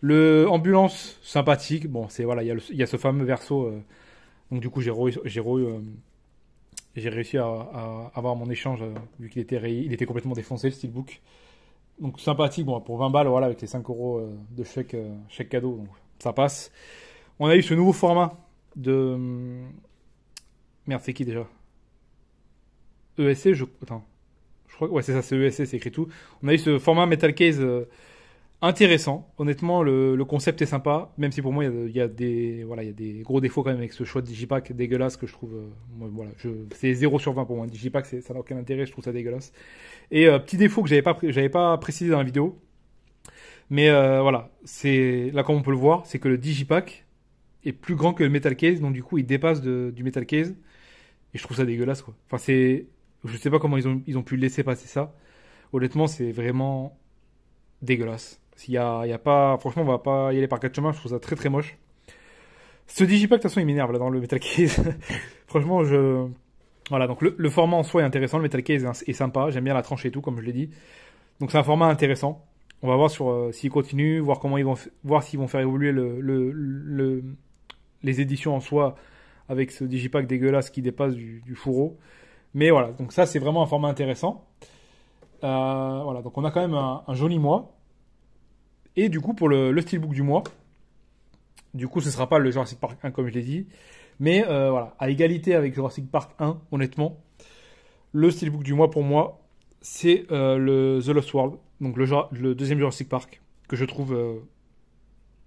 Le ambulance sympathique, bon c'est voilà, il y a ce fameux verso, donc du coup j'ai réussi à avoir mon échange vu il était complètement défoncé le steelbook. Donc sympathique, bon pour 20 balles voilà avec les 5 euros de chèque cadeau, donc ça passe. On a eu ce nouveau format de merde, c'est qui déjà? ESC, attends. Je crois que ouais, c'est ça, c'est ESC, c'est écrit tout. On a eu ce format metal case intéressant. Honnêtement, le concept est sympa, même si pour moi il y a des gros défauts quand même avec ce choix de digipack dégueulasse que je trouve voilà, c'est 0 sur 20 pour moi. Digipack ça n'a aucun intérêt, je trouve ça dégueulasse. Et petit défaut que j'avais pas précisé dans la vidéo. Mais voilà, c'est là comme on peut le voir, c'est que le digipack est plus grand que le metal case, donc du coup il dépasse du metal case et je trouve ça dégueulasse quoi. Enfin je sais pas comment ils ont pu laisser passer ça. Honnêtement, c'est vraiment dégueulasse. Il y a pas, franchement, on va pas y aller par quatre chemins. Je trouve ça très très moche. Ce digipack, de toute façon, il m'énerve là dans le metal case. Franchement, voilà. Donc le format en soi est intéressant. Le metal case est sympa. J'aime bien la tranche et tout, comme je l'ai dit. Donc c'est un format intéressant. On va voir s'ils continuent, voir comment voir s'ils vont faire évoluer les éditions en soi avec ce digipack dégueulasse qui dépasse du fourreau. Mais voilà, donc ça c'est vraiment un format intéressant. Voilà, donc on a quand même un joli mois. Et du coup, pour le steelbook du mois, du coup, ce sera pas le Jurassic Park 1 comme je l'ai dit, mais voilà, à égalité avec Jurassic Park 1, honnêtement, le steelbook du mois pour moi, c'est le The Lost World, donc le deuxième Jurassic Park, que je trouve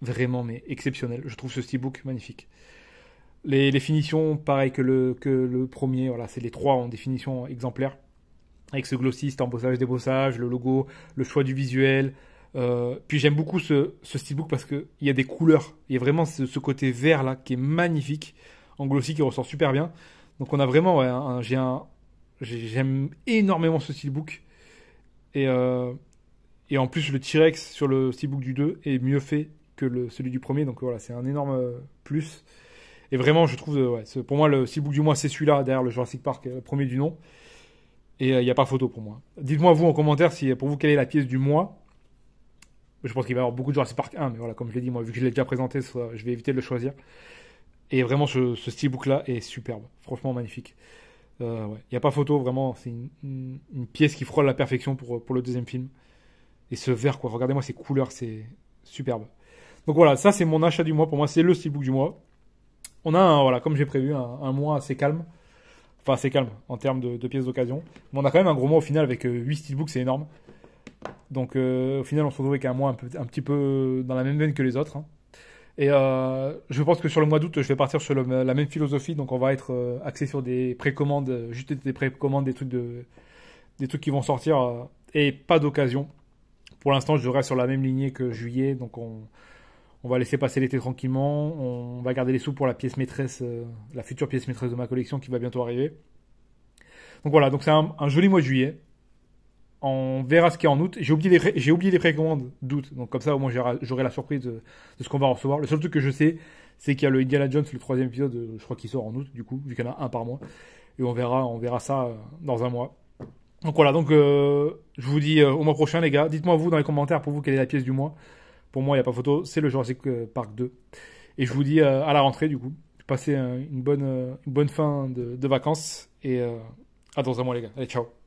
vraiment mais exceptionnel. Je trouve ce steelbook magnifique. Les finitions, pareil que le premier, voilà, c'est les trois en définition exemplaires. Avec ce glossy, cet embossage, débossage, le logo, le choix du visuel. Puis j'aime beaucoup ce steelbook parce qu'il y a des couleurs. Il y a vraiment ce côté vert là qui est magnifique. En glossy qui ressort super bien. Donc on a vraiment, ouais, j'aime énormément ce steelbook. Et en plus le T-Rex sur le steelbook du 2 est mieux fait que celui du premier. Donc voilà, c'est un énorme plus. Et vraiment, je trouve, ouais, pour moi, le steelbook du mois, c'est celui-là, derrière le Jurassic Park, le premier du nom. Et il n'y a pas photo pour moi. Dites-moi, vous, en commentaire, si pour vous, quelle est la pièce du mois. Je pense qu'il va y avoir beaucoup de Jurassic Park 1, mais voilà, comme je l'ai dit, moi, vu que je l'ai déjà présenté, je vais éviter de le choisir. Et vraiment, ce steelbook-là est superbe. Franchement, magnifique. Ouais. Il n'y a pas photo, vraiment, c'est une pièce qui frôle la perfection pour le deuxième film. Et ce vert, quoi, regardez-moi ces couleurs, c'est superbe. Donc voilà, ça, c'est mon achat du mois. Pour moi, c'est le steelbook du mois. On a, voilà, comme j'ai prévu, un mois assez calme. Enfin, assez calme en termes de pièces d'occasion. Mais on a quand même un gros mois au final avec 8 steelbooks, c'est énorme. Donc au final, on se retrouve avec un mois un petit peu dans la même veine que les autres. Hein. Et je pense que sur le mois d'août, je vais partir sur la même philosophie. Donc on va être axé sur des précommandes, juste des précommandes, des trucs qui vont sortir et pas d'occasion. Pour l'instant, je reste sur la même lignée que juillet. Donc on va laisser passer l'été tranquillement. On va garder les sous pour la pièce maîtresse, la future pièce maîtresse de ma collection qui va bientôt arriver. Donc voilà, donc c'est un joli mois de juillet. On verra ce qu'il y a en août. J'ai oublié les précommandes d'août. Donc comme ça, au moins, j'aurai la surprise de ce qu'on va recevoir. Le seul truc que je sais, c'est qu'il y a le Indiana Jones, le 3e épisode, je crois qu'il sort en août, du coup, vu qu'il y en a un par mois. Et on verra ça dans un mois. Donc voilà, donc je vous dis au mois prochain, les gars. Dites-moi vous dans les commentaires pour vous quelle est la pièce du mois. Pour moi, il n'y a pas photo, c'est le Jurassic Park 2. Et je vous dis à la rentrée, du coup. Passez une bonne fin de vacances. Et à dans un mois, les gars. Allez, ciao.